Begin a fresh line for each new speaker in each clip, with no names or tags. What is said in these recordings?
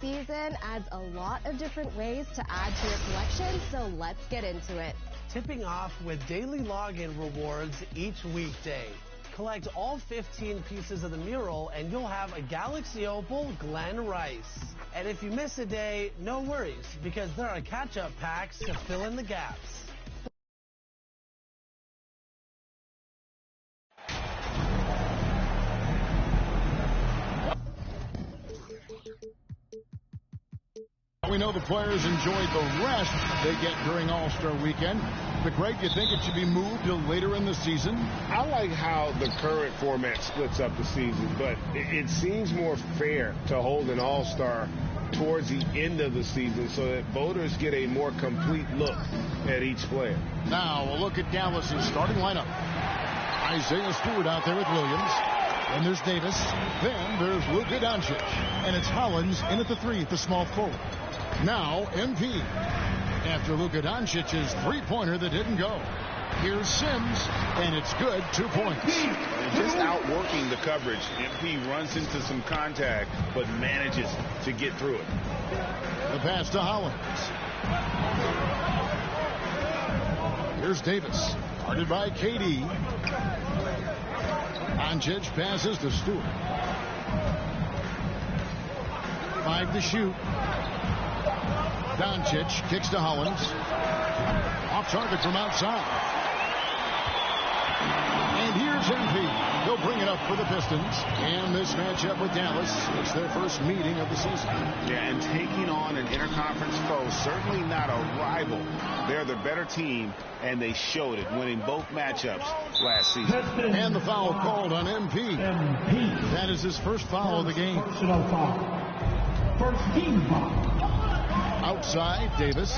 Season adds a lot of different ways to add to your collection, so let's get into it.
Tipping off with daily login rewards each weekday. Collect all 15 pieces of the mural and you'll have a Galaxy Opal Glen Rice. And if you miss a day, no worries, because there are catch-up packs to fill in the gaps.
We know the players enjoyed the rest they get during All-Star Weekend. But, Greg, you think it should be moved to later in the season?
I like how the current format splits up the season, but it seems more fair to hold an All-Star towards the end of the season so that voters get a more complete look at each player.
Now, a look at Dallas's starting lineup. Isaiah Stewart out there with Williams. Then there's Davis. Then there's Luka Doncic. And it's Hollins in at the 3 at the small forward. Now, MP. After Luka Doncic's three-pointer that didn't go. Here's Sims, and it's good, 2 points.
And just outworking the coverage, MP runs into some contact, but manages to get through it.
The pass to Hollins. Here's Davis, guarded by KD. Doncic passes to Stewart. 5 to shoot. Doncic kicks to Hollins. Off target from outside. And here's MP. He'll bring it up for the Pistons. And this matchup with Dallas, it's their first meeting of the season.
Yeah, and taking on an interconference foe, certainly not a rival. They're the better team, and they showed it, winning both matchups last season.
And the foul called on MP. That is his first foul of the game.
First team foul.
Outside, Davis.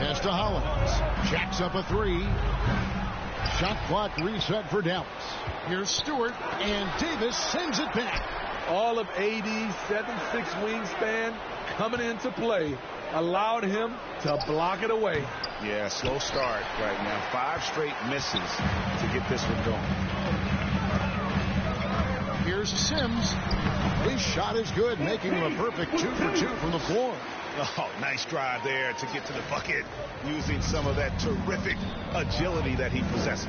Pass to Hollins. Jacks up a 3. Shot clock reset for Dallas. Here's Stewart, and Davis sends it back.
All of AD's 7'6" wingspan coming into play allowed him to block it away.
Yeah, slow start right now. 5 straight misses to get this one going.
Here's Sims. His shot is good, making him a perfect 2 for 2 from the floor.
Oh, nice drive there to get to the bucket, using some of that terrific agility that he possesses.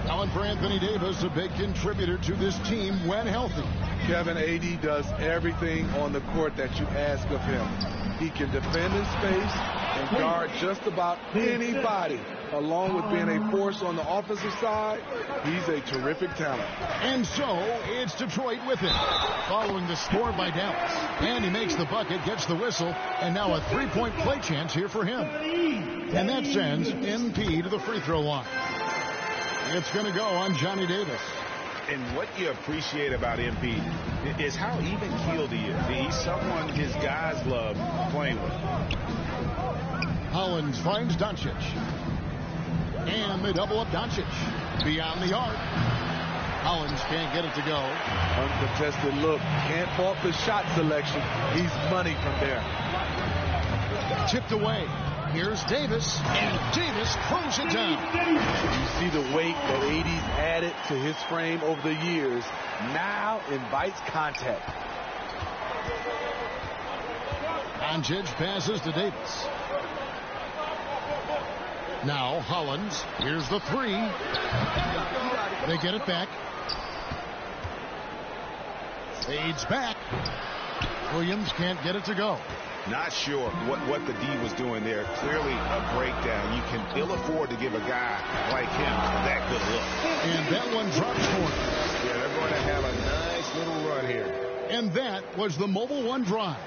Now, for Anthony Davis, a big contributor to this team when healthy.
Kevin, AD does everything on the court that you ask of him. He can defend in space and guard just about anybody. Along with being a force on the offensive side, he's a terrific talent.
And so, it's Detroit with it. Following the score by Dallas. And he makes the bucket, gets the whistle, and now a three-point play chance here for him. And that sends MP to the free throw line. It's going to go on Johnny Davis.
And what you appreciate about MP is how even-keeled he is. He's someone his guys love playing with.
Hollins finds Doncic. And they double up Doncic. Beyond the arc. Hollins can't get it to go.
Uncontested look. Can't fault the shot selection. He's money from there.
Tipped away. Here's Davis. And Davis throws it down.
You see the weight that AD's added to his frame over the years. Now invites contact.
Doncic passes to Davis. Now Hollins. Here's the 3. They get it back. Fades back. Williams can't get it to go.
Not sure what the D was doing there. Clearly a breakdown. You can ill afford to give a guy like him that good look.
And that one drops for him.
Yeah, they're going to have a nice little run here.
And that was the Mobile One drive.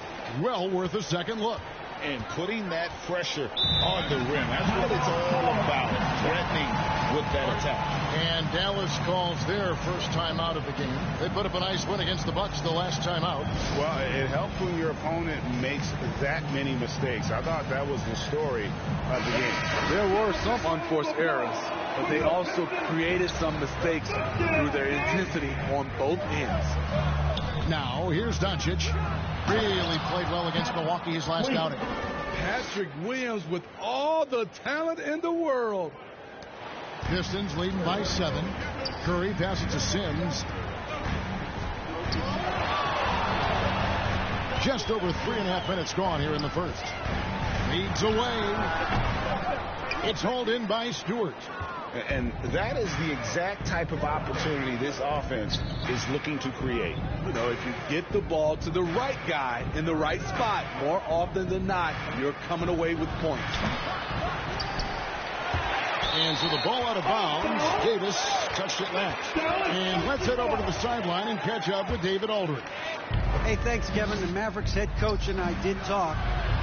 Well worth a second look.
And putting that pressure on the rim. That's what it's all about. Threatening with that attack.
And Dallas calls their first time out of the game. They put up a nice win against the Bucks the last time out.
Well, it helps when your opponent makes that many mistakes. I thought that was the story of the game.
There were some unforced errors, but they also created some mistakes through their intensity on both ends.
Now, here's Doncic. Really played well against Milwaukee his last outing.
Patrick Williams with all the talent in the world.
Pistons leading by 7. Curry passes to Sims. Just over 3.5 minutes gone here in the first. Leads away. It's hauled in by Stewart.
And that is the exact type of opportunity this offense is looking to create.
You know, if you get the ball to the right guy in the right spot, more often than not, you're coming away with points.
And so the ball out of bounds. Davis touched it last. And let's head over to the sideline and catch up with David Aldridge.
Hey, thanks, Kevin. The Mavericks head coach and I did talk.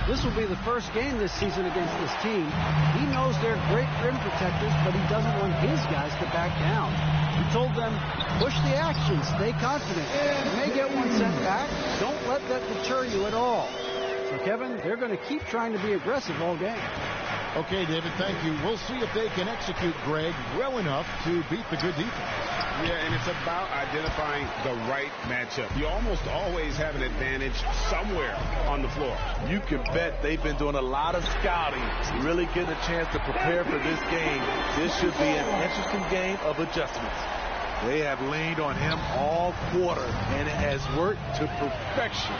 This will be the first game this season against this team. He knows they're great rim protectors, but he doesn't want his guys to back down. He told them, push the action, stay confident. You may get one sent back. Don't let that deter you at all. So, Kevin, they're going to keep trying to be aggressive all game.
Okay, David, thank you. We'll see if they can execute Greg well enough to beat the good defense.
Yeah, and it's about identifying the right matchup. You almost always have an advantage somewhere on the floor.
You can bet they've been doing a lot of scouting, really getting a chance to prepare for this game. This should be an interesting game of adjustments. They have leaned on him all quarter, and it has worked to perfection.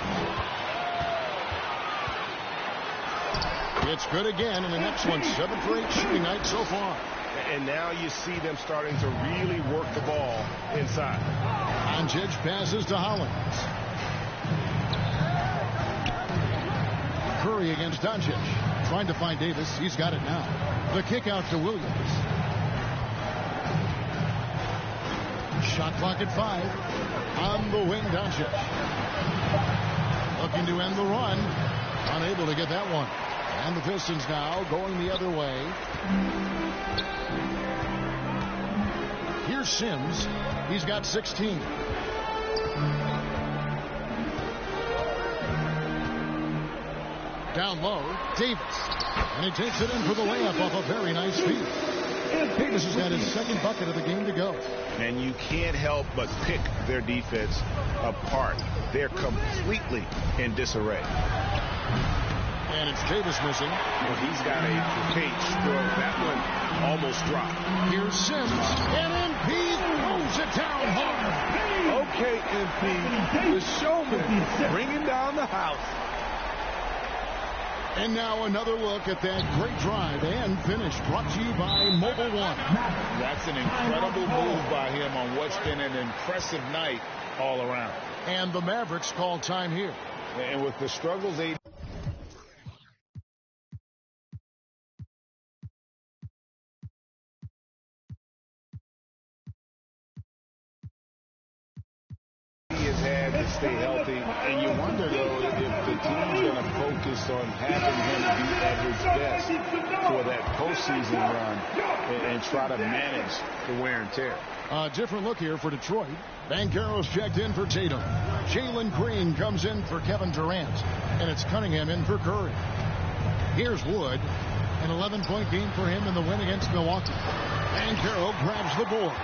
It's good again, and an excellent 7 for 8 shooting night so far.
And now you see them starting to really work the ball inside.
Doncic passes to Hollins. Curry against Doncic. Trying to find Davis. He's got it now. The kick out to Williams. Shot clock at 5. On the wing, Doncic. Looking to end the run. Unable to get that one. And the Pistons now going the other way. Here's Sims. He's got 16. Down low, Davis. And he takes it in for the layup off a very nice feed. Davis has got his second bucket of the game to go.
And you can't help but pick their defense apart. They're completely in disarray.
And it's Davis missing.
Well, he's got a great stroke. That one almost dropped.
Here's Sims. And MP throws it down hard.
Okay, MP, the showman, bringing down the house.
And now another look at that great drive and finish brought to you by Mobile One.
That's an incredible move by him on what's been an impressive night all around.
And the Mavericks call time here.
And with the struggles they has had to stay healthy, and you wonder though if the team's going to focus on having him be at his best for that postseason run and try to manage the wear and tear.
A different look here for Detroit. Banchero's checked in for Tatum. Jalen Green comes in for Kevin Durant, and it's Cunningham in for Curry. Here's Wood, an 11-point game for him in the win against Milwaukee. Banchero grabs the board.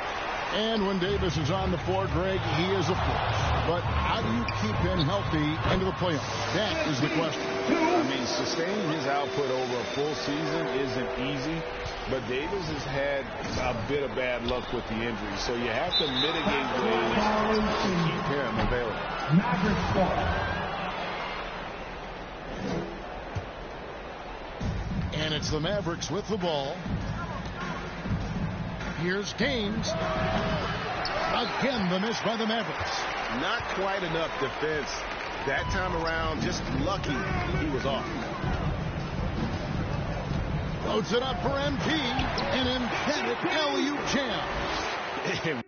And when Davis is on the floor, Greg, he is a force. But how do you keep him healthy into the playoffs? That is the question.
I mean, sustaining his output over a full season isn't easy, but Davis has had a bit of bad luck with the injury, so you have to mitigate ways to keep him available.
And it's the Mavericks with the ball. Here's Gaines. Again, the miss by the Mavericks.
Not quite enough defense that time around. Just lucky he was off.
Loads it up for MP. An emphatic alley-oop jam.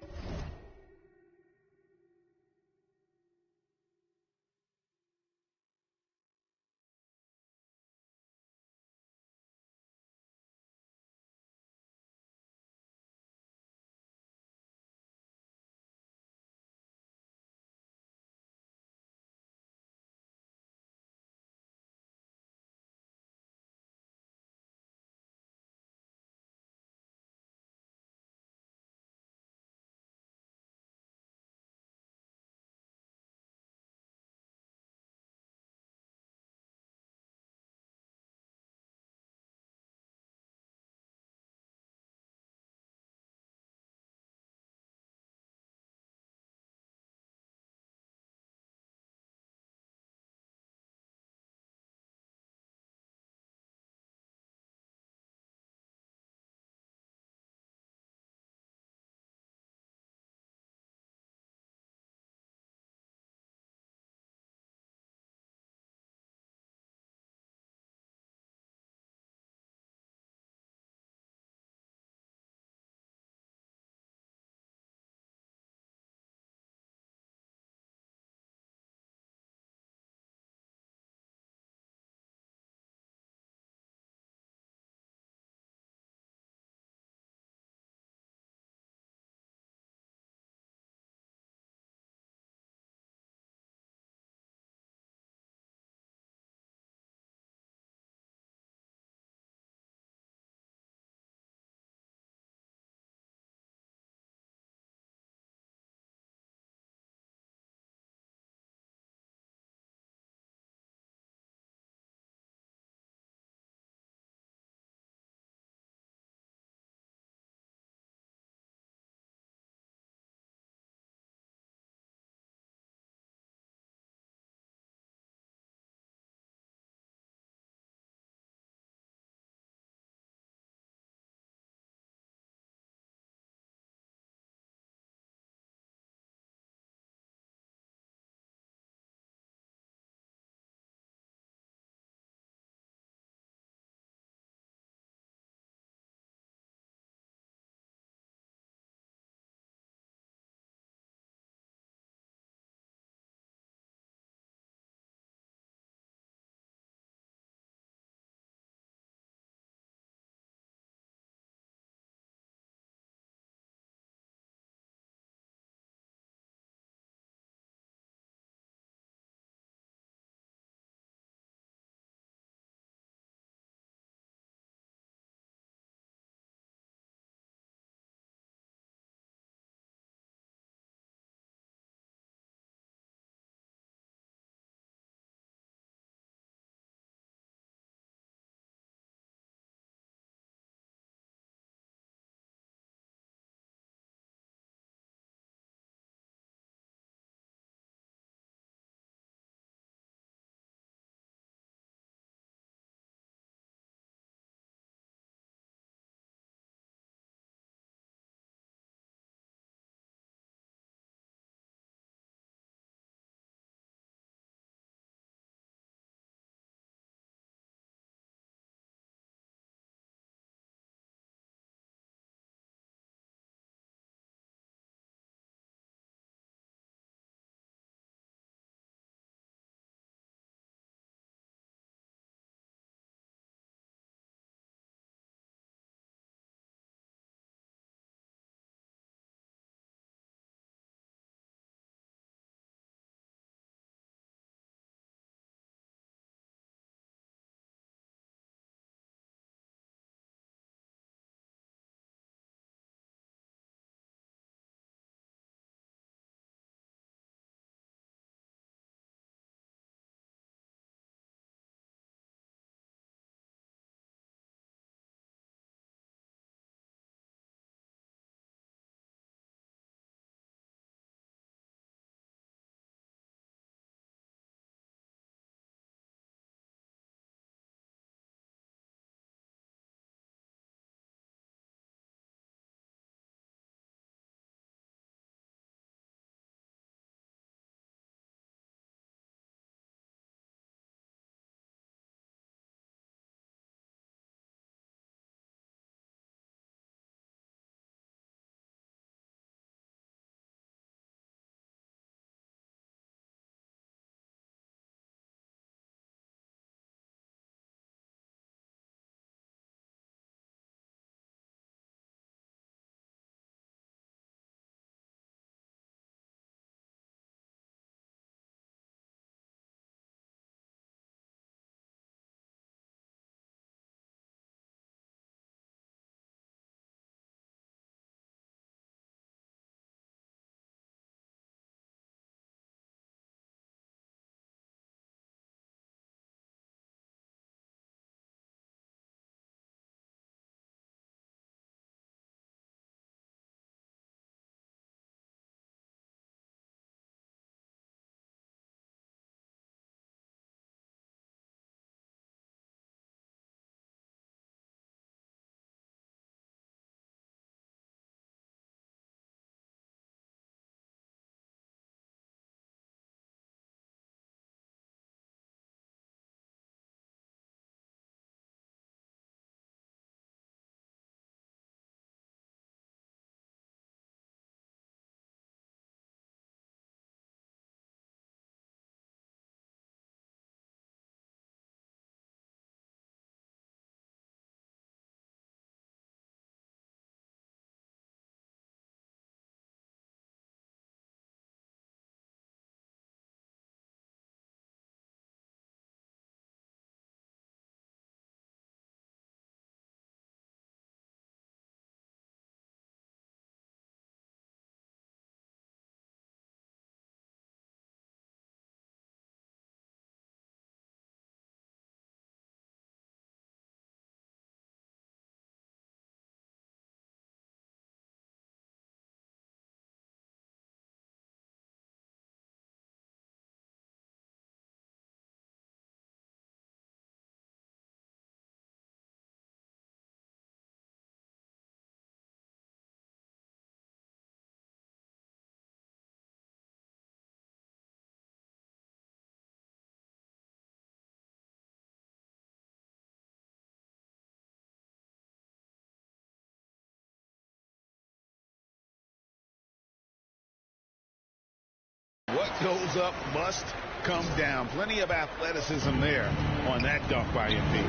goes up, must come down. Plenty of athleticism there on that dunk by MP.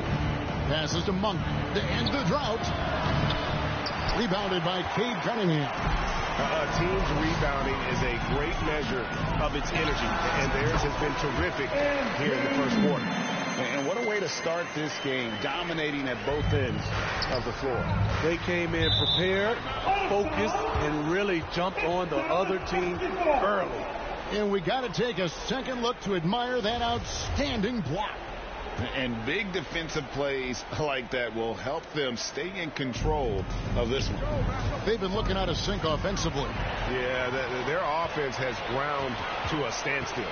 Passes to Monk to end the drought. Rebounded by Cade Cunningham.
A team's rebounding is a great measure of its energy, and theirs has been terrific here in the first quarter.
And what a way to start this game, dominating at both ends of the floor.
They came in prepared, focused, and really jumped on the other team early.
And we got to take a second look to admire that outstanding block.
And big defensive plays like that will help them stay in control of this one.
They've been looking out of sync offensively.
Yeah, their offense has ground to a standstill.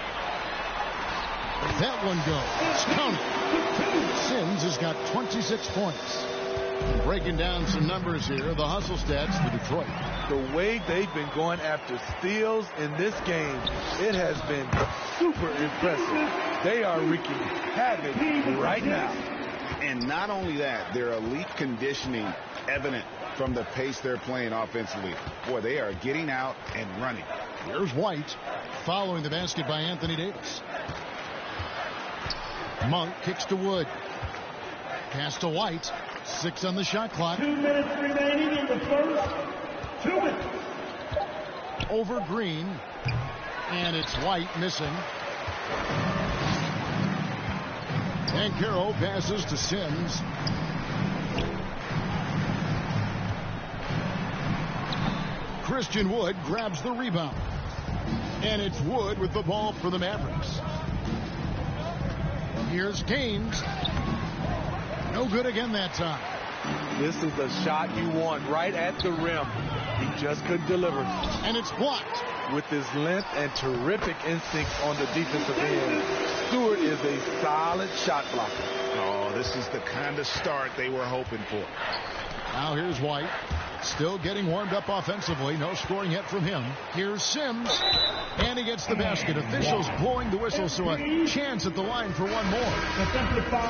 That one goes. Count it. Sims has got 26 points. Breaking down some numbers here, the hustle stats for Detroit.
The way they've been going after steals in this game, it has been super impressive. They are wreaking havoc right now.
And not only that, their elite conditioning evident from the pace they're playing offensively. Boy, they are getting out and running.
Here's White following the basket by Anthony Davis. Monk kicks to Wood. Pass to White. 6 on the shot clock.
2 minutes remaining in the first. 2 minutes.
Over Green. And it's White missing. And Banchero passes to Sims. Christian Wood grabs the rebound. And it's Wood with the ball for the Mavericks. Here's Gaines. No good again that time.
This is the shot you want right at the rim. He just couldn't deliver.
And it's blocked.
With his length and terrific instincts on the defensive end, Stewart is a solid shot blocker.
Oh, this is the kind of start they were hoping for.
Now here's White. Still getting warmed up offensively. No scoring yet from him. Here's Sims. And he gets the basket. Officials blowing the whistle, so a chance at the line for one more.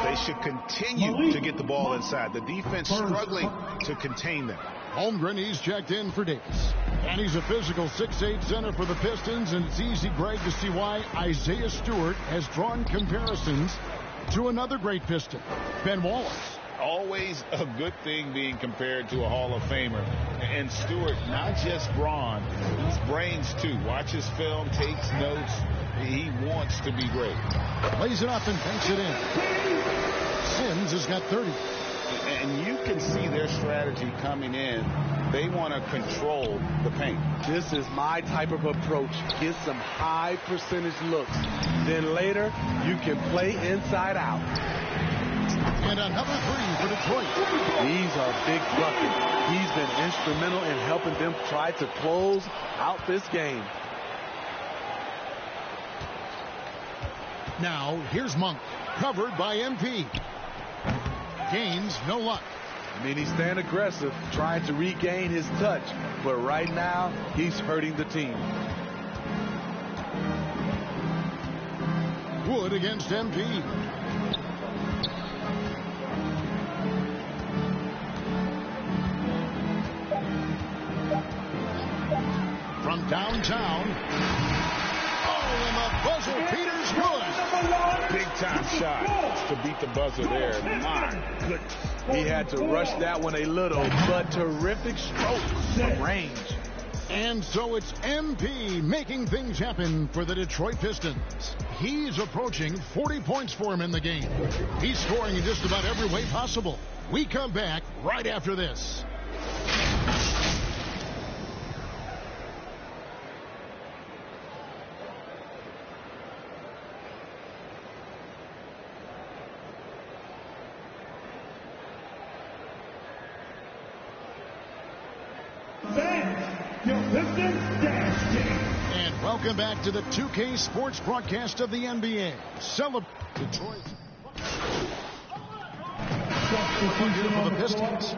They should continue to get the ball inside. The defense struggling to contain them.
Holmgren, he's checked in for Davis. And he's a physical 6'8" center for the Pistons, and it's easy, Greg, to see why Isaiah Stewart has drawn comparisons to another great Piston, Ben Wallace.
Always a good thing being compared to a Hall of Famer. And Stewart, not just brawn, he's brains too. Watches film, takes notes. He wants to be great.
Lays it up and banks it in. Sims has got 30.
And you can see their strategy coming in. They want to control the paint.
This is my type of approach. Get some high percentage looks. Then later, you can play inside out.
And another three for Detroit.
These are big buckets. He's been instrumental in helping them try to close out this game.
Now, here's Monk, covered by MP. Gaines, no luck.
I mean, he's staying aggressive, trying to regain his touch. But right now, he's hurting the team.
Wood against MP. From downtown. Oh, and the buzzer Peters Wood.
Big time shot to beat the buzzer there. My goodness.
He had to rush that one a little, but terrific strokes from range.
And so it's MP making things happen for the Detroit Pistons. He's approaching 40 points for him in the game. He's scoring in just about every way possible. We come back right after this. And welcome back to the 2K Sports broadcast of the NBA. Celebrate Detroit. For the Pistons.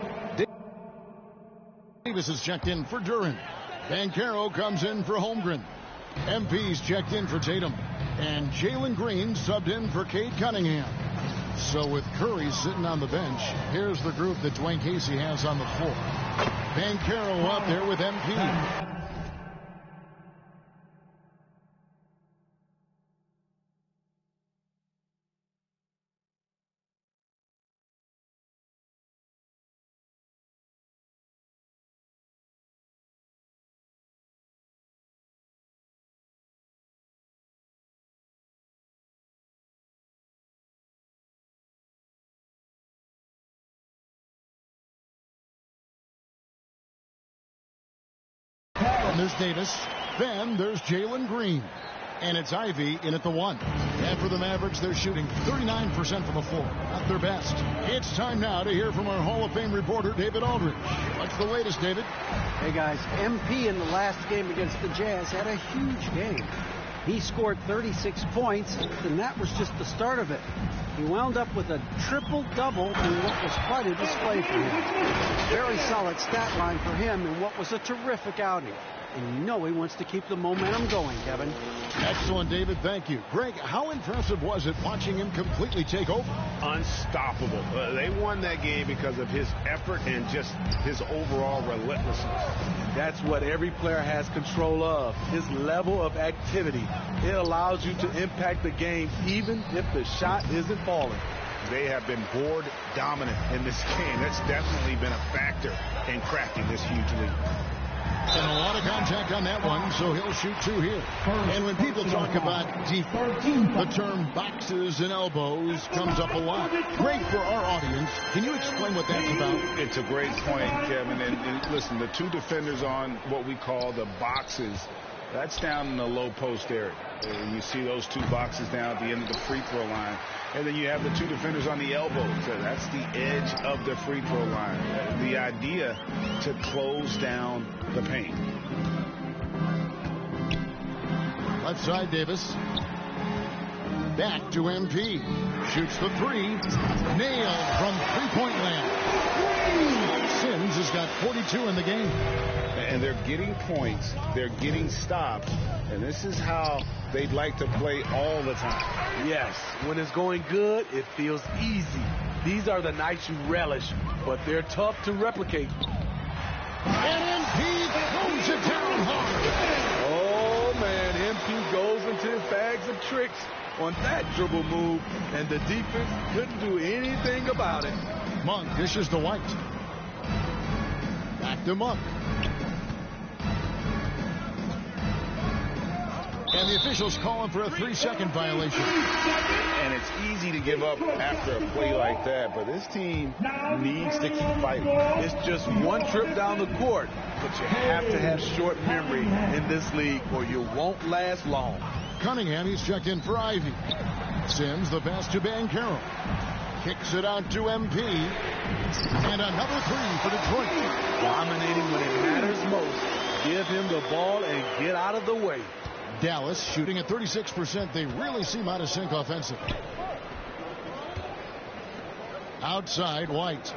Davis is checked in for Duren. Banchero comes in for Holmgren. MP's checked in for Tatum. And Jalen Green subbed in for Cade Cunningham. So with Curry sitting on the bench, here's the group that Dwayne Casey has on the floor. Banchero out there with MP. And there's Davis. Then there's Jalen Green. And it's Ivy in at the 1. And for the Mavericks, they're shooting 39% from the floor. Not their best. It's time now to hear from our Hall of Fame reporter, David Aldridge. What's the latest, David?
Hey, guys, MP in the last game against the Jazz had a huge game. He scored 36 points, and that was just the start of it. He wound up with a triple-double in what was quite a display for him. Very solid stat line for him in what was a terrific outing. And you know he wants to keep the momentum going, Kevin.
Excellent, David. Thank you. Greg, how impressive was it watching him completely take over?
Unstoppable. They won that game because of his effort and just his overall relentlessness.
That's what every player has control of, his level of activity. It allows you to impact the game even if the shot isn't falling.
They have been board dominant in this game. That's definitely been a factor in cracking this huge lead.
And a lot of contact on that one, so he'll shoot 2 here. And when people talk about defense, the term boxes and elbows comes up a lot. Great for our audience. Can you explain what that's about?
It's a great point, Kevin. And listen, the 2 defenders on what we call the boxes, that's down in the low post area. You see those 2 boxes down at the end of the free throw line. And then you have the 2 defenders on the elbows. So that's the edge of the free throw line. The idea to close down the paint.
Left side, Davis. Back to MP. Shoots the 3. Nailed from three-point land. Sims has got 42 in the game.
And they're getting points. They're getting stops. And this is how they'd like to play all the time.
Yes, when it's going good, it feels easy. These are the nights you relish, but they're tough to replicate.
And MP throws it down hard.
Oh, man, MP goes into his bags of tricks on that dribble move, and the defense couldn't do anything about it.
Monk dishes to White. Back to Monk. And the officials calling for a 3-second violation.
And it's easy to give up after a play like that, but this team needs to keep fighting.
It's just one trip down the court, but you have to have short memory in this league or you won't last long.
Cunningham, he's checked in for Ivy. Sims, the pass to Banchero. Kicks it out to MP. And another 3 for Detroit.
Dominating when it matters most. Give him the ball and get out of the way.
Dallas shooting at 36%. They really seem out of sync offensively. Outside, White.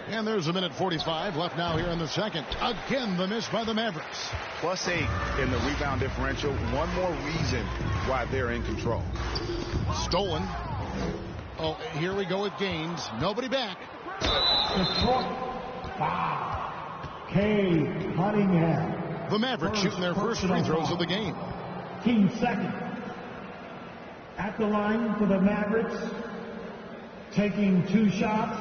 And there's 1:45 left now here in the second. Again, the miss by the Mavericks.
+8 in the rebound differential. One more reason why they're in control.
Stolen. Oh, here we go with Gaines. Nobody back.
Detroit. Wow. K. Cunningham.
The Mavericks shooting their first free throws of the game.
Team second. At the line for the Mavericks. Taking 2 shots.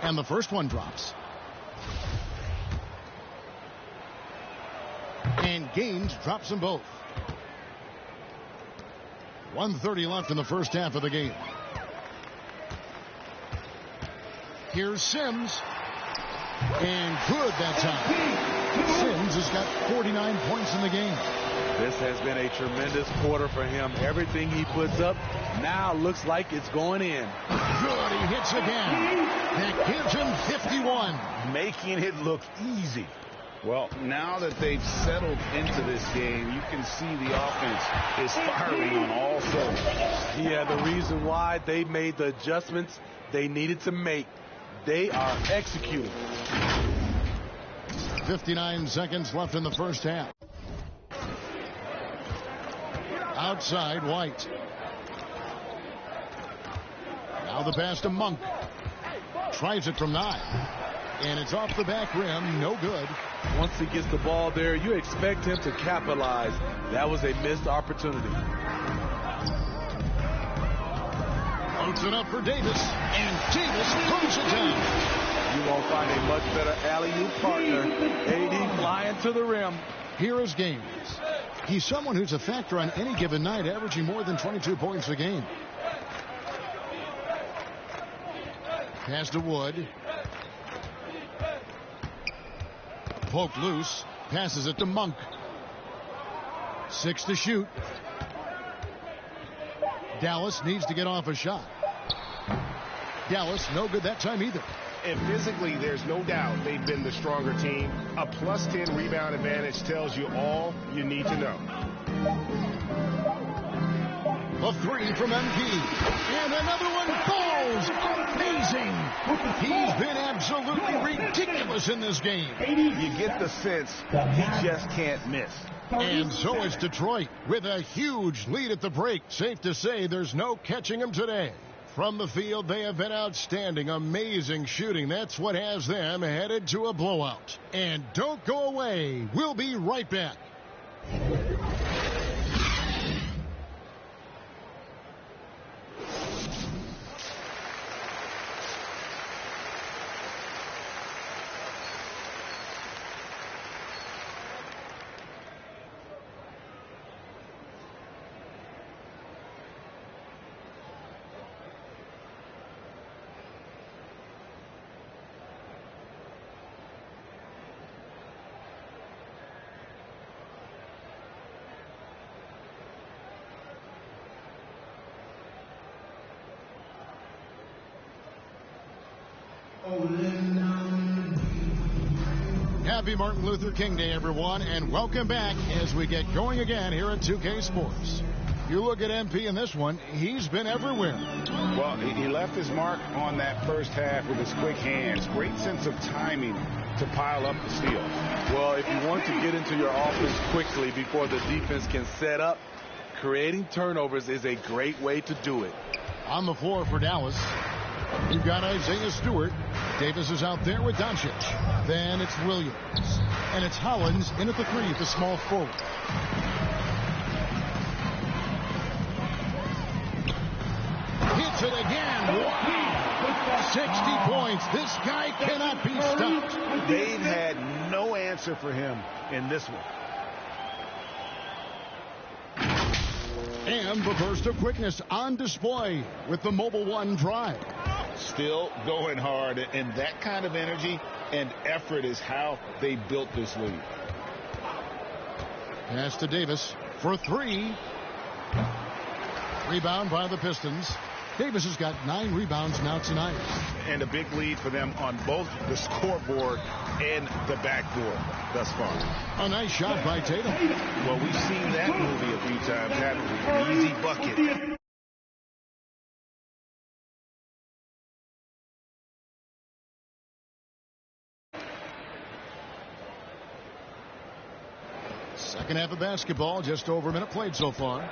And the first one drops. And Gaines drops them both. 1:30 left in the first half of the game. Here's Sims. And good that time. Sims has got 49 points in the game.
This has been a tremendous quarter for him. Everything he puts up now looks like it's going in.
Good, he hits again. That gives him 51.
Making it look easy. Well, now that they've settled into this game, you can see the offense is firing on all cylinders.
Yeah, the reason why they made the adjustments they needed to make. They are executing.
59 seconds left in the first half. Outside, White. Now the pass to Monk. Tries it from 9. And it's off the back rim. No good.
Once he gets the ball there, you expect him to capitalize. That was a missed opportunity.
Floats it up for Davis. And Davis throws it down.
You won't find a much better alley-oop partner. AD flying to the rim.
Here is Gaines. He's someone who's a factor on any given night, averaging more than 22 points a game. Pass to Wood. Poked loose. Passes it to Monk. 6 to shoot. Dallas needs to get off a shot. Dallas no good that time either.
And physically, there's no doubt they've been the stronger team. A +10 rebound advantage tells you all you need to know.
A 3 from MP. And another one falls. Amazing. He's been absolutely ridiculous in this game.
You get the sense he just can't miss.
And so is Detroit with a huge lead at the break. Safe to say there's no catching him today. From the field, they have been outstanding, amazing shooting. That's what has them headed to a blowout. And don't go away. We'll be right back. Happy Martin Luther King Day, everyone, and welcome back as we get going again here at 2K Sports. You look at MP in this one, he's been everywhere.
Well, he left his mark on that first half with his quick hands. Great sense of timing to pile up the steals.
Well, if you want to get into your offense quickly before the defense can set up, creating turnovers is a great way to do it.
On the floor for Dallas, you've got Isaiah Stewart. Davis is out there with Doncic. Then it's Williams. And it's Hollins in at the 3 at the small forward. Hits it again. Wow. 60 points. This guy cannot be stopped.
They've had no answer for him in this one.
And the burst of quickness on display with the Mobile One drive.
Still going hard, and that kind of energy and effort is how they built this lead.
Pass to Davis for 3. Rebound by the Pistons. Davis has got 9 rebounds now tonight.
And a big lead for them on both the scoreboard and the backboard thus far.
A nice shot by Tatum.
Well, we've seen that movie a few times, haven't we? An easy bucket.
Second half of basketball, just over a minute played so far.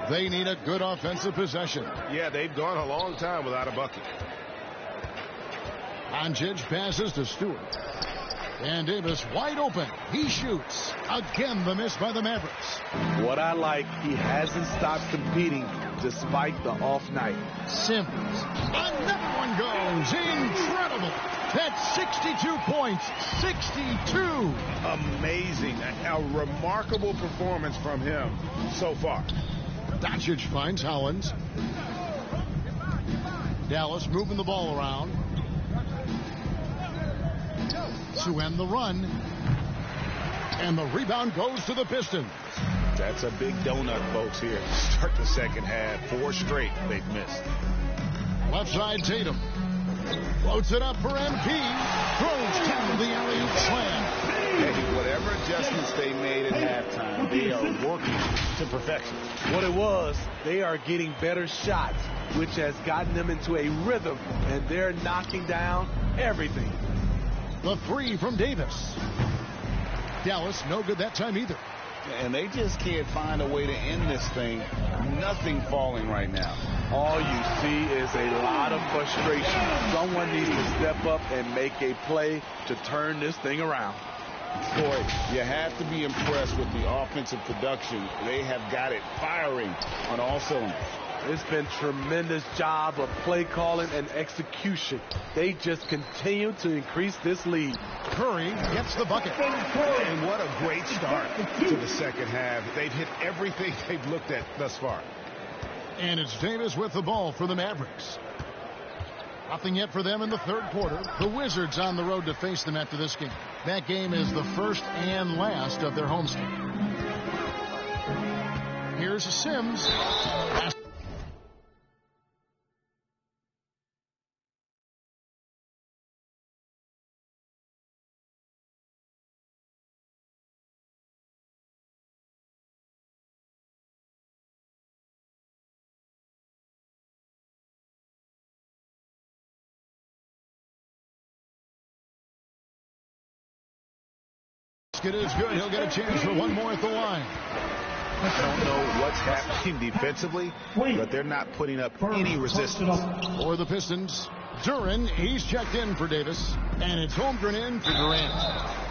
They need a good offensive possession.
Yeah, they've gone a long time without a bucket.
Doncic passes to Stewart. And Davis wide open. He shoots. Again, the miss by the Mavericks.
What I like, he hasn't stopped competing despite the off night.
Sims. Another one goes. Incredible. That's 62 points. 62.
Amazing. A remarkable performance from him so far.
Doncic finds Hollins. Dallas moving the ball around. To end the run. And the rebound goes to the Pistons.
That's a big donut, folks, here. Start the second half. 4 straight they've missed.
Left side, Tatum. Floats it up for MP. Throws down the alley-oop slam.
Hey, whatever adjustments they made at halftime, they are working to perfection.
What it was, they are getting better shots, which has gotten them into a rhythm, and they're knocking down everything.
The 3 from Davis. Dallas, no good that time either.
And they just can't find a way to end this thing. Nothing falling right now.
All you see is a lot of frustration. Someone needs to step up and make a play to turn this thing around.
Boy, you have to be impressed with the offensive production. They have got it firing on all cylinders.
It's been tremendous job of play calling and execution. They just continue to increase this lead.
Curry gets the bucket.
And what a great start to the second half. They've hit everything they've looked at thus far.
And it's Davis with the ball for the Mavericks. Nothing yet for them in the third quarter. The Wizards on the road to face them after this game. That game is the first and last of their homestand. Here's Sims. It is good. He'll get a chance for one more at the line.
I don't know what's happening defensively, but they're not putting up any resistance.
For the Pistons, Duren, he's checked in for Davis, and it's Holmgren in for Durant.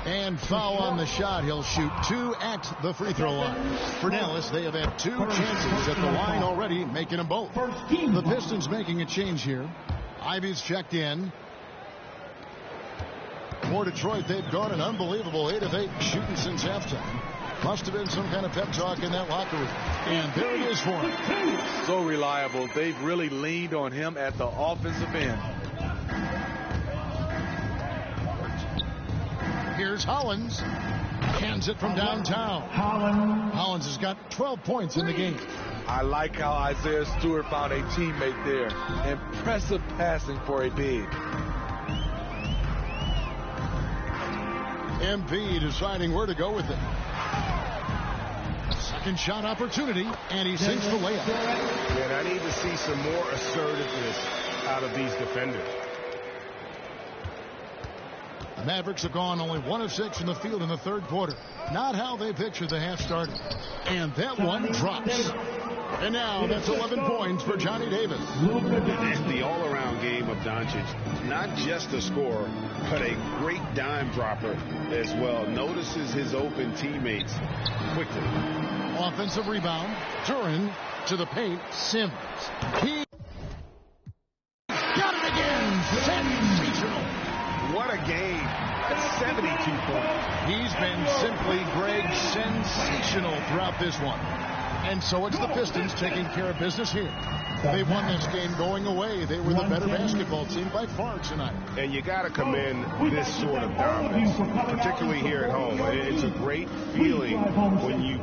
And foul on the shot. He'll shoot 2 at the free throw line. For Dallas, they have had 2 chances at the line already, making them both. The Pistons making a change here. Ivy's checked in. For Detroit, they've gone an unbelievable 8 of 8 shooting since halftime. Must have been some kind of pep talk in that locker room. And there it is for him.
So reliable. They've really leaned on him at the offensive end.
Here's Hollins. Hands it from downtown. Hollins has got 12 points in the game.
I like how Isaiah Stewart found a teammate there. Impressive passing for a big.
MP deciding where to go with it. Second shot opportunity, and he sinks the layup.
And I need to see some more assertiveness out of these defenders.
The Mavericks have gone only 1 of 6 from the field in the third quarter. Not how they pictured the half started. And that one drops. And now that's 11 points for Johnny Davis.
And the all-around game of Doncic, not just a scorer, but a great dime dropper as well. Notices his open teammates quickly.
Offensive rebound. Duren to the paint. Sims. He got it again. Sensational.
What a game. That's 72 points.
He's been simply, Greg, sensational throughout this one. And so it's the Pistons taking care of business here. They won this game going away. They were the better basketball team by far tonight.
And you got to commend this sort of dominance, particularly here at home. It's a great feeling when you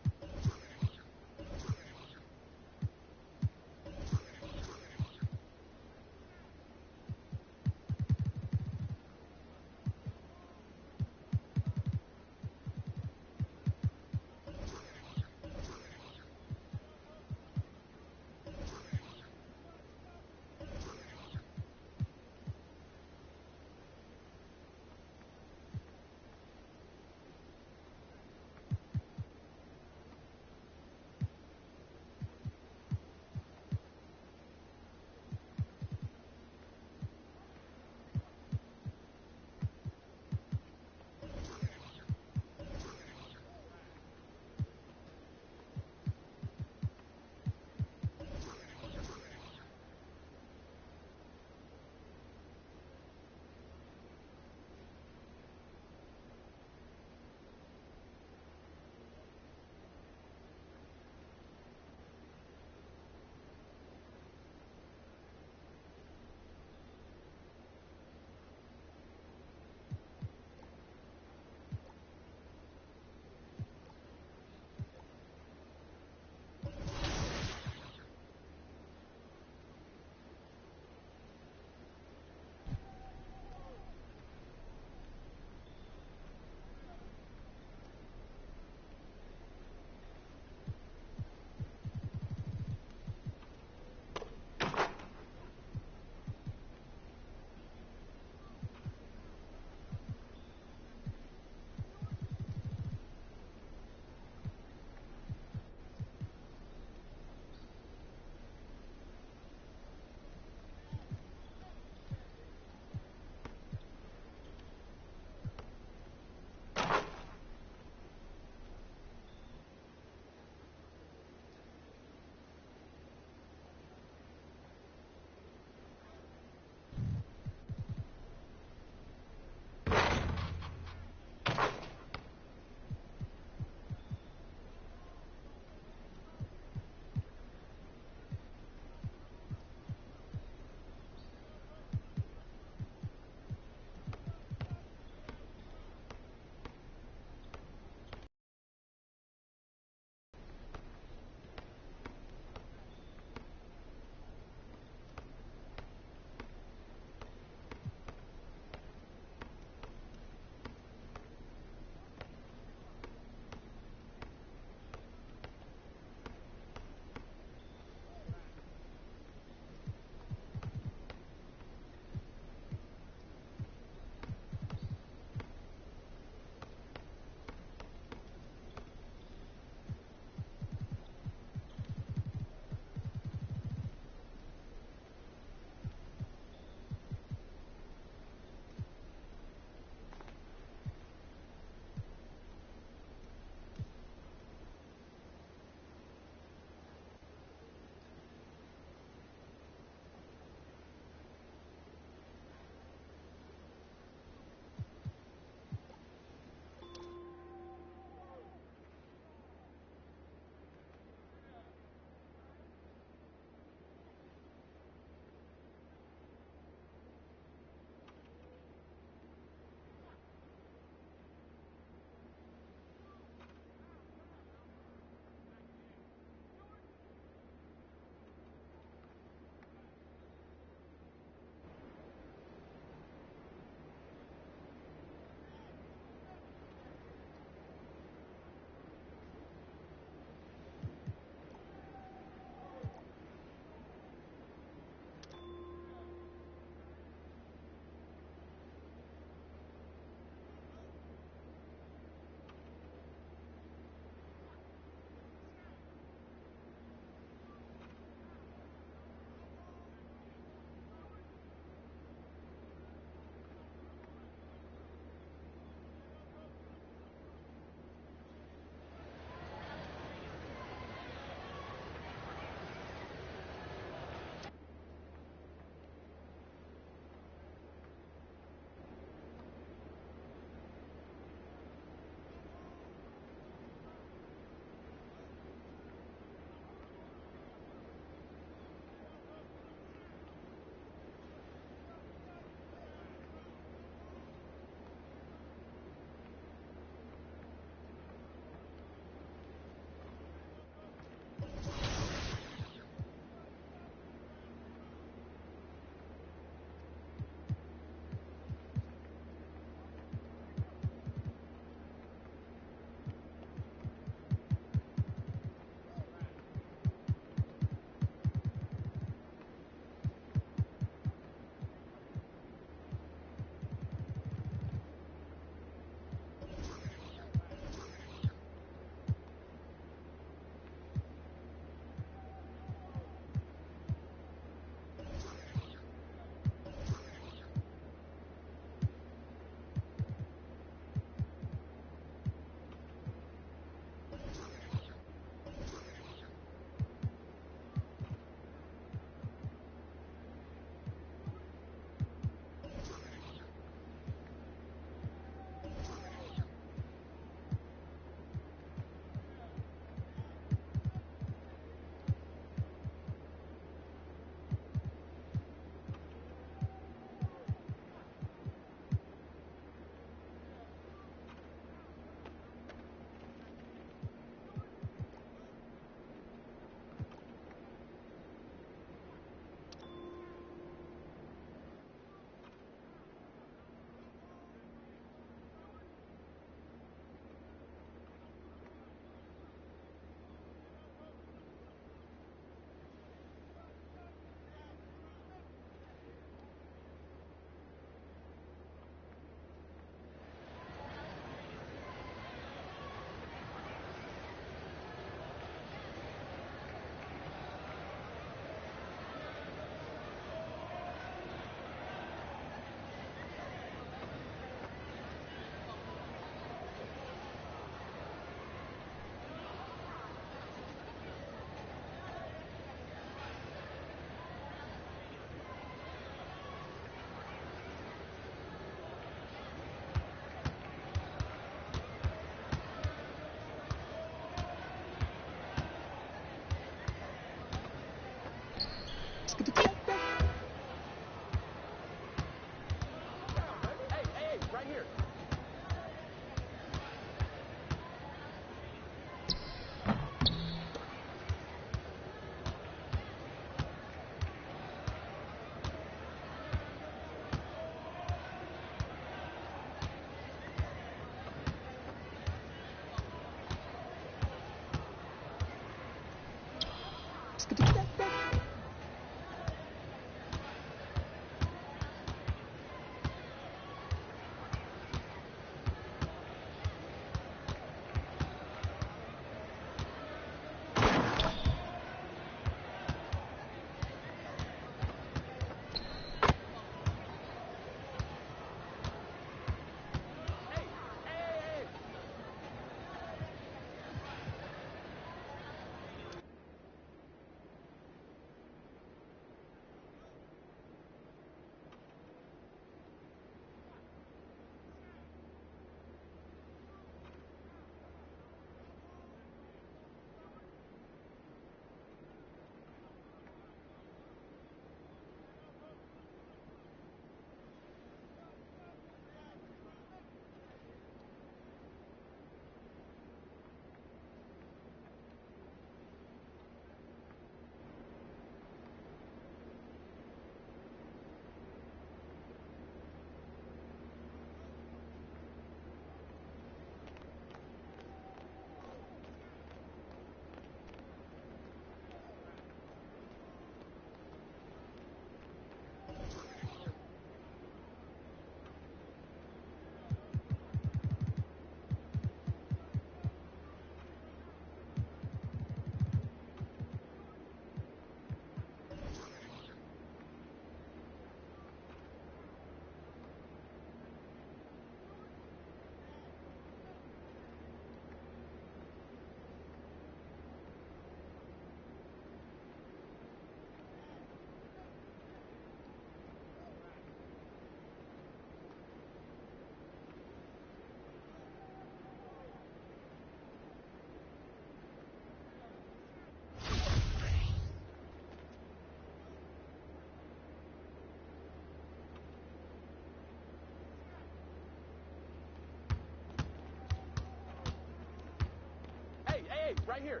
Right here.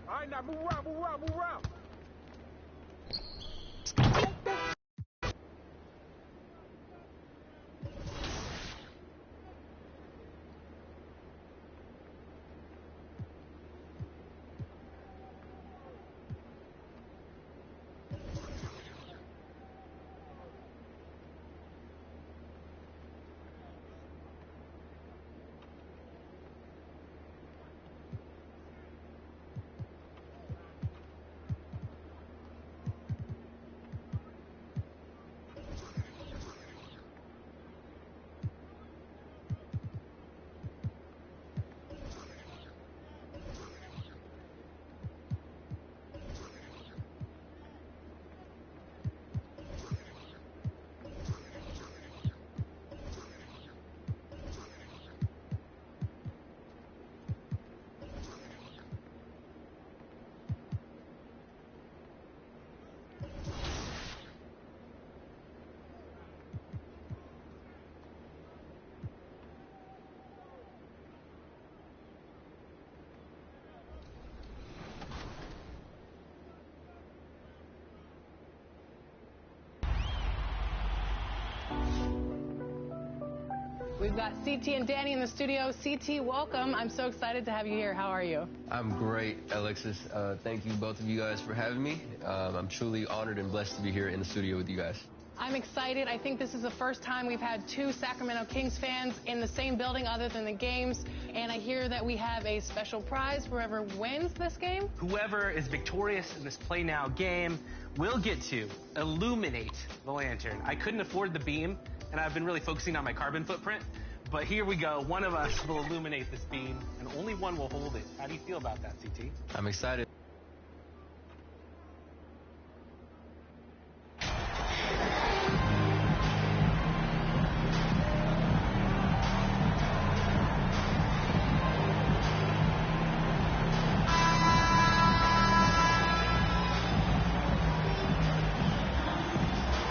All right, now move around, move around, move around.
We've got CT and Danny in the studio. CT, welcome. I'm so excited to have you here. How are you?
I'm great, Alexis. Thank you, both of you guys, for having me. I'm truly honored and blessed to be here in the studio with you guys.
I'm excited. I think this is the first time we've had two Sacramento Kings fans in the same building other than the games. And I hear that we have a special prize for whoever wins this game.
Whoever is victorious in this Play Now game will get to illuminate the lantern. I couldn't afford the beam, and I've been really focusing on my carbon footprint. But here we go. One of us will illuminate this beam, and only one will hold it. How do you feel about that, CT?
I'm excited.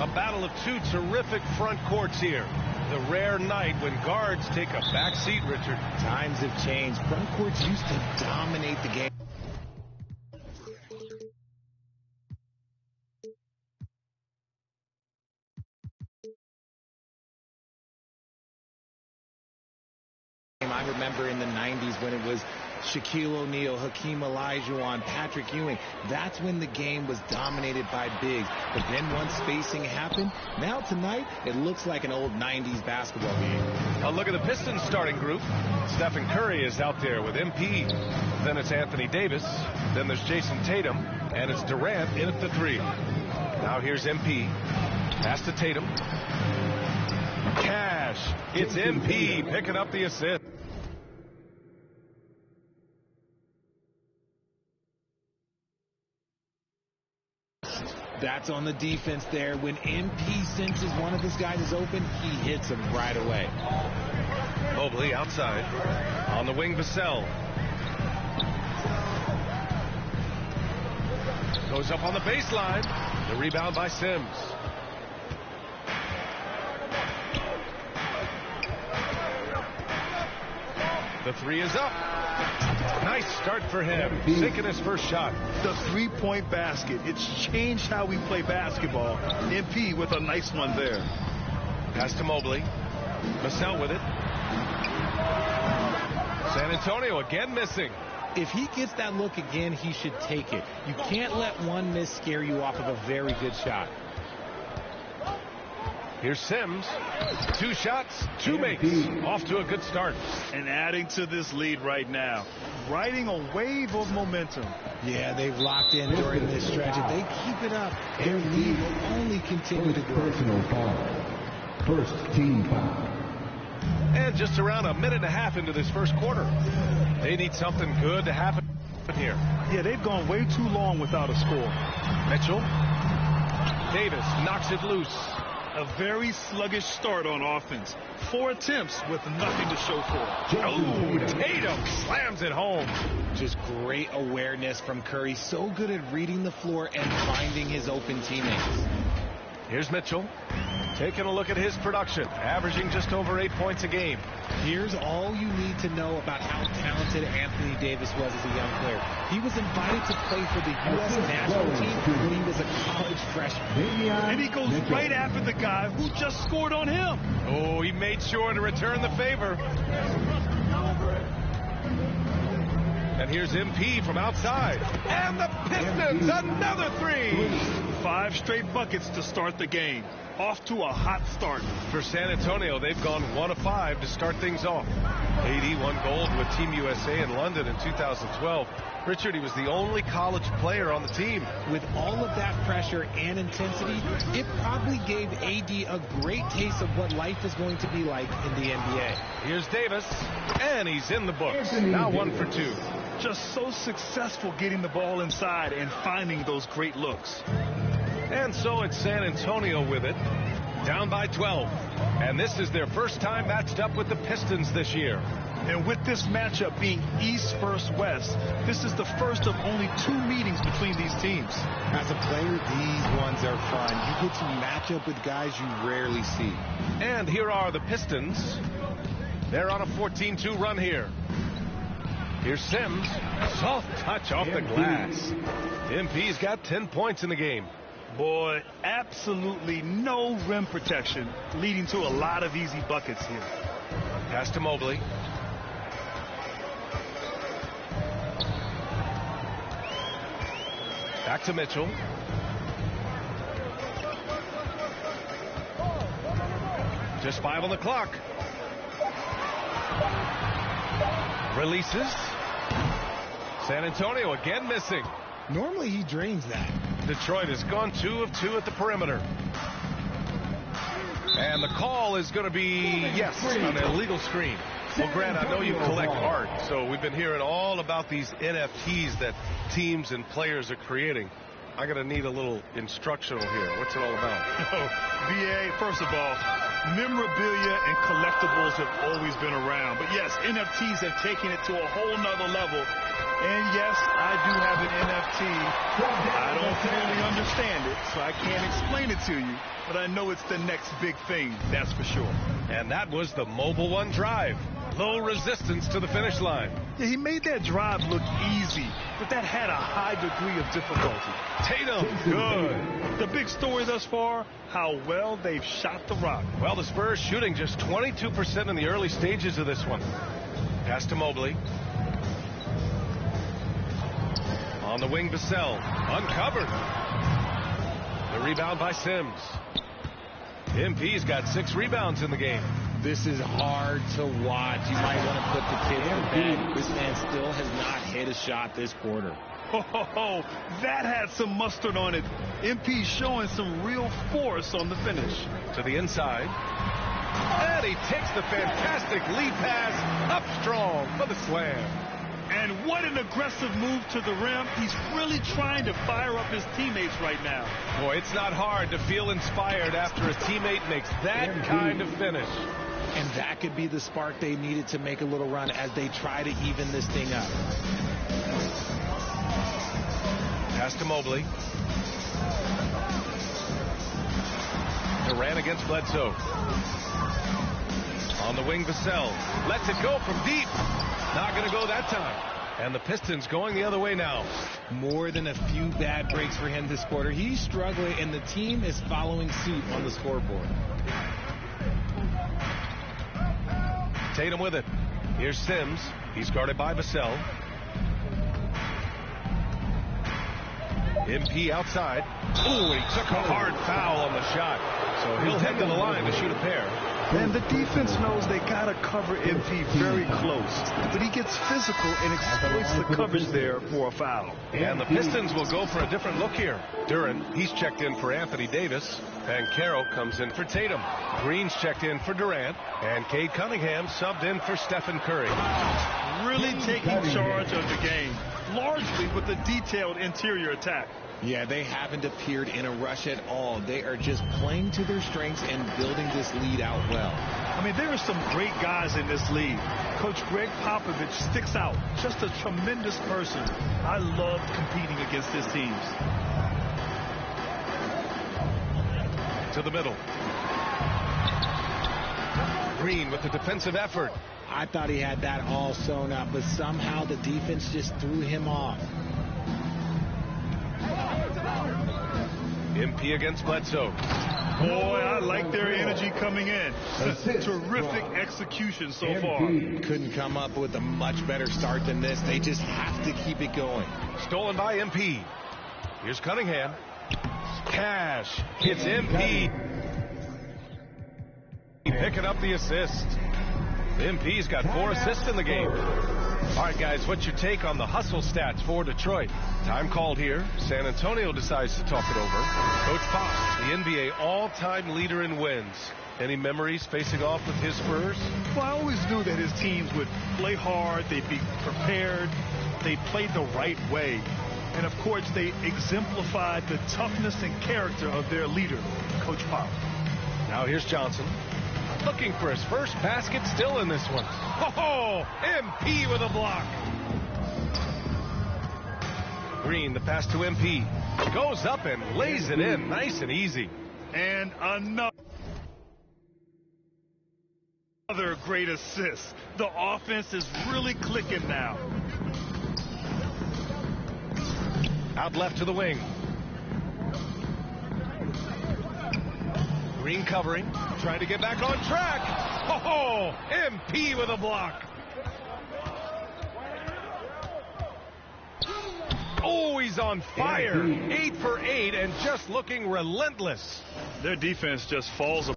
A battle of two terrific front courts here. The rare night when guards take a back seat, Richard.
Times have changed. Front courts used to dominate the game. I remember in the 90s when it was Shaquille O'Neal, Hakeem Olajuwon, Patrick Ewing. That's when the game was dominated by bigs. But then once spacing happened, now tonight it looks like an old 90s basketball game.
A look at the Pistons starting group. Stephen Curry is out there with MP. Then it's Anthony Davis. Then there's Jason Tatum. And it's Durant in at the three. Now here's MP. Pass to Tatum. Cash. It's MP picking up the assist.
That's on the defense there. When MP senses one of his guys is open, he hits him right away.
Mobley outside. On the wing, Vassell. Goes up on the baseline. The rebound by Sims. The three is up. Nice start for him. Sinking his first shot.
The three-point basket. It's changed how we play basketball. MP with a nice one there.
Pass to Mobley. Vassell with it. San Antonio again missing.
If he gets that look again, he should take it. You can't let one miss scare you off of a very good shot.
Here's Sims. Two shots, two makes. Off to a good start.
And adding to this lead right now. Riding a wave of momentum.
Yeah, they've locked in during this stretch. If they keep it up, their lead will only continue to grow.
Personal foul. First team foul.
And just around a minute and a half into this first quarter. They need something good to happen here.
Yeah, they've gone way too long without a score.
Mitchell. Davis knocks it loose.
A very sluggish start on offense. 4 attempts with nothing to show for it.
Oh, Tatum slams it home.
Just great awareness from Curry. So good at reading the floor and finding his open teammates.
Here's Mitchell. Taking a look at his production, averaging just over 8 points a game.
Here's all you need to know about how talented Anthony Davis was as a young player. He was invited to play for the U.S. national team when he was a college freshman.
And he goes right after the guy who just scored on him.
Oh, he made sure to return the favor. And here's MP from outside. And the Pistons, another three.
5 straight buckets to start the game. Off to a hot start.
For San Antonio, they've gone 1 of 5 to start things off. AD won gold with Team USA in London in 2012. Richard, he was the only college player on the team.
With all of that pressure and intensity, it probably gave AD a great taste of what life is going to be like in the NBA.
Here's Davis, and he's in the books. Now 1 for 2.
Just so successful getting the ball inside and finding those great looks.
And so it's San Antonio with it, down by 12. And this is their first time matched up with the Pistons this year.
And with this matchup being East versus West, this is the first of only 2 meetings between these teams.
As a player, these ones are fun. You get to match up with guys you rarely see.
And here are the Pistons. They're on a 14-2 run here. Here's Sims. Soft touch off the glass. MP's got 10 points in the game.
Boy, absolutely no rim protection, leading to a lot of easy buckets here.
Pass to Mobley. Back to Mitchell. Just 5 on the clock. Releases. San Antonio again missing.
Normally he drains that.
Detroit has gone 2 of 2 at the perimeter. And the call is going to be, yes, an illegal screen. Well, Grant, I know you collect art, so we've been hearing all about these NFTs that teams and players are creating. I'm going to need a little instructional here. What's it all about?
BA, first of all, memorabilia and collectibles have always been around. But yes, NFTs have taken it to a whole nother level. And yes, I do have an NFT. I don't clearly understand it, so I can't explain it to you. But I know it's the next big thing, that's for sure.
And that was the Mobile One drive. Low resistance to the finish line.
Yeah, he made that drive look easy, but that had a high degree of difficulty.
Tatum, good.
The big story thus far, how well they've shot the rock.
Well, the Spurs shooting just 22% in the early stages of this one. Pass to Mobley. On the wing, Vassell. Uncovered. The rebound by Sims. MP's got 6 rebounds in the game.
This is hard to watch. You might want to put the kid to bed. This man still has not hit a shot this quarter.
Oh, that had some mustard on it. MP showing some real force on the finish.
To the inside. And he takes the fantastic lead pass up strong for the slam.
And what an aggressive move to the rim. He's really trying to fire up his teammates right now.
Boy, it's not hard to feel inspired after a teammate makes that kind of finish.
And that could be the spark they needed to make a little run as they try to even this thing up.
Pass to Mobley. Durant against Bledsoe. On the wing, Vassell. Lets it go from deep. Not going to go that time. And the Pistons going the other way now.
More than a few bad breaks for him this quarter. He's struggling, and the team is following suit on the scoreboard.
Tatum with it. Here's Sims. He's guarded by Vassell. MP outside. Ooh, he took a hard foul on the shot. So he'll head to the line to shoot a pair.
And the defense knows they got to cover MP very close. But he gets physical and exploits the coverage there for a foul.
And the Pistons will go for a different look here. Duren, he's checked in for Anthony Davis. And Carroll comes in for Tatum. Green's checked in for Durant. And Cade Cunningham subbed in for Stephen Curry.
Really taking charge of the game, largely with a detailed interior attack.
Yeah, they haven't appeared in a rush at all. They are just playing to their strengths and building this lead out well.
I mean, there are some great guys in this league. Coach Greg Popovich sticks out. Just a tremendous person. I loved competing against his teams.
To the middle. Green with the defensive effort.
I thought he had that all sewn up, but somehow the defense just threw him off.
MP against Bledsoe.
Boy, I like their energy coming in. Terrific execution so far.
Couldn't come up with a much better start than this. They just have to keep it going.
Stolen by MP. Here's Cunningham. Cash. It's MP. Picking up the assist. MP's got 4 assists in the game. All right, guys, what's your take on the hustle stats for Detroit? Time called here. San Antonio decides to talk it over. Coach Pop, the NBA all-time leader in wins. Any memories facing off with his Spurs?
Well, I always knew that his teams would play hard, they'd be prepared, they played the right way. And, of course, they exemplified the toughness and character of their leader, Coach Pop.
Now here's Johnson. Looking for his first basket, still in this one. Oh, MP with a block. Green, the pass to MP. Goes up and lays it in, nice and easy.
And another great assist. The offense is really clicking now.
Out left to the wing. Green covering, trying to get back on track. Oh, MP with a block. Oh, he's on fire. 8 for 8 and just looking relentless.
Their defense just falls apart.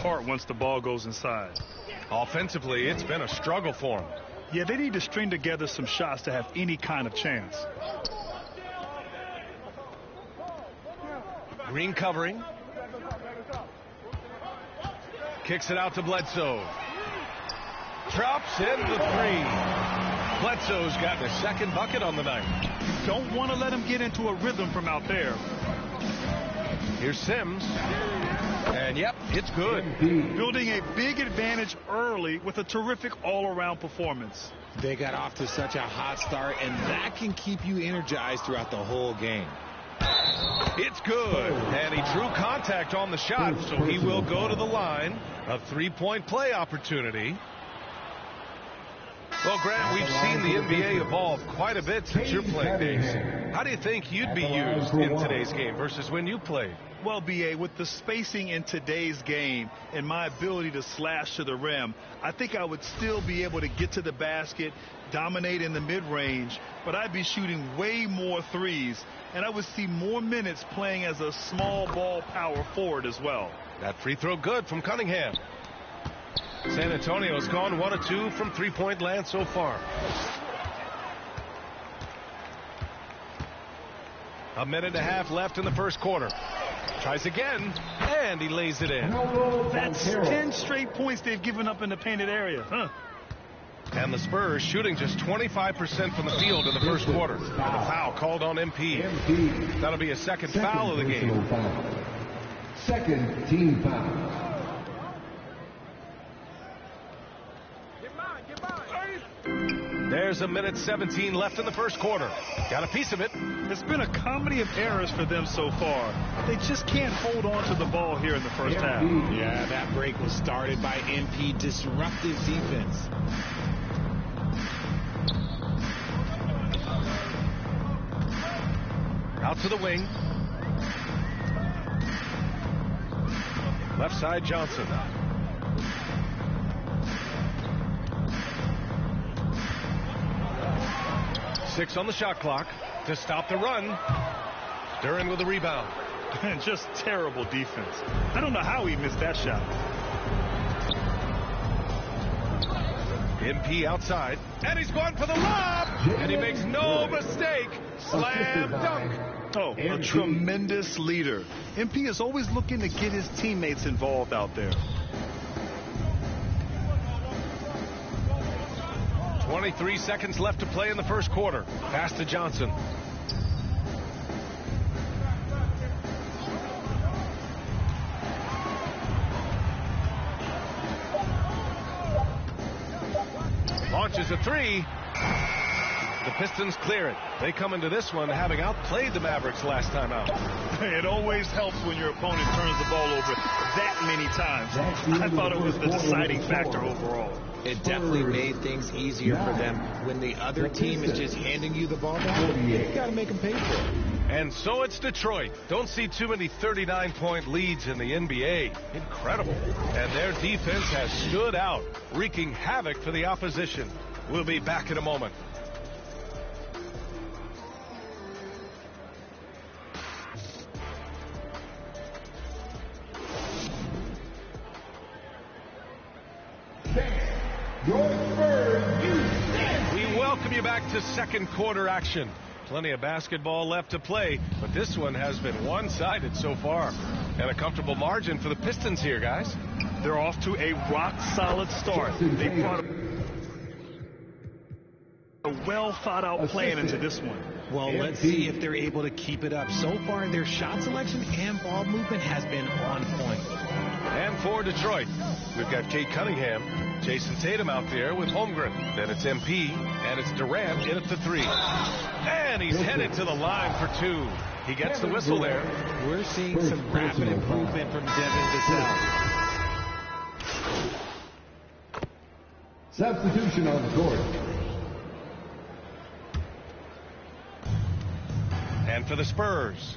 apart once the ball goes inside.
Offensively, it's been a struggle for them.
Yeah, they need to string together some shots to have any kind of chance.
Green covering. Kicks it out to Bledsoe. Drops in the three. Bledsoe's got the second bucket on the night.
Don't want to let him get into a rhythm from out there.
Here's Sims. And yep, it's good.
Building a big advantage early with a terrific all-around performance.
They got off to such a hot start, and that can keep you energized throughout the whole game.
It's good. And he drew contact on the shot, so he will go to the line. A three-point play opportunity. Well, Grant, we've seen the NBA evolve quite a bit since your playing days. How do you think you'd be used in today's game versus when you played?
Well, B.A., with the spacing in today's game and my ability to slash to the rim, I think I would still be able to get to the basket, dominate in the mid-range, but I'd be shooting way more threes, and I would see more minutes playing as a small ball power forward as well.
That free throw good from Cunningham. San Antonio's gone 1 of 2 from three-point land so far. A minute and a half left in the first quarter. Tries again, and he lays it in.
That's 10 straight points they've given up in the painted area.
And the Spurs shooting just 25% from the field in the first quarter. And a foul called on MP. That'll be a second foul of the game.
Second team foul.
There's a minute 17 left in the first quarter. Got a piece of it.
It's been a comedy of errors for them so far. They just can't hold on to the ball here in the first half.
Yeah, that break was started by MP. Disruptive defense.
Out to the wing. Left side, Johnson. Six on the shot clock to stop the run. Duren with the rebound.
And just terrible defense. I don't know how he missed that shot.
MP outside. And he's going for the lob. And he makes no mistake. Slam dunk.
Oh, a tremendous leader. MP is always looking to get his teammates involved out there.
23 seconds left to play in the first quarter. Pass to Johnson. Launches a three. The Pistons clear it. They come into this one having outplayed the Mavericks last time out.
It always helps when your opponent turns the ball over that many times. I thought it was the deciding factor overall.
It definitely made things easier for them. When the other team is just handing you the ball back, you got to make them pay for it.
And so it's Detroit. Don't see too many 39-point leads in the NBA. Incredible. And their defense has stood out, wreaking havoc for the opposition. We'll be back in a moment. We welcome you back to second quarter action. Plenty of basketball left to play, but this one has been one-sided so far. And a comfortable margin for the Pistons here, guys.
They're off to a rock-solid start. They brought a well-thought-out plan into this one.
Well, let's see if they're able to keep it up. So far, their shot selection and ball movement has been on point.
And for Detroit, we've got Kate Cunningham, Jason Tatum out there with Holmgren. Then it's MP, and it's Durant in at the three. And he's headed to the line for two. He gets the whistle there.
We're seeing some rapid improvement from Devin Vassell.
Substitution on the court.
And for the Spurs.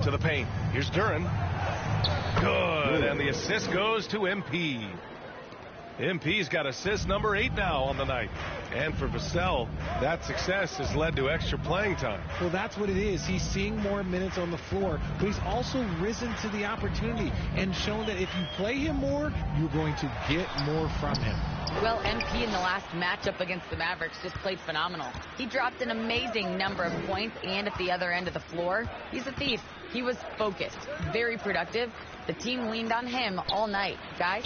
To the paint. Here's Duren. Good. And the assist goes to MP. MP's got assist number 8 now on the night. And for Vassell, that success has led to extra playing time.
Well, that's what it is. He's seeing more minutes on the floor, but he's also risen to the opportunity and shown that if you play him more, you're going to get more from him.
Well, MP in the last matchup against the Mavericks just played phenomenal. He dropped an amazing number of points, and at the other end of the floor, he's a thief. He was focused, very productive. The team leaned on him all night. Guys?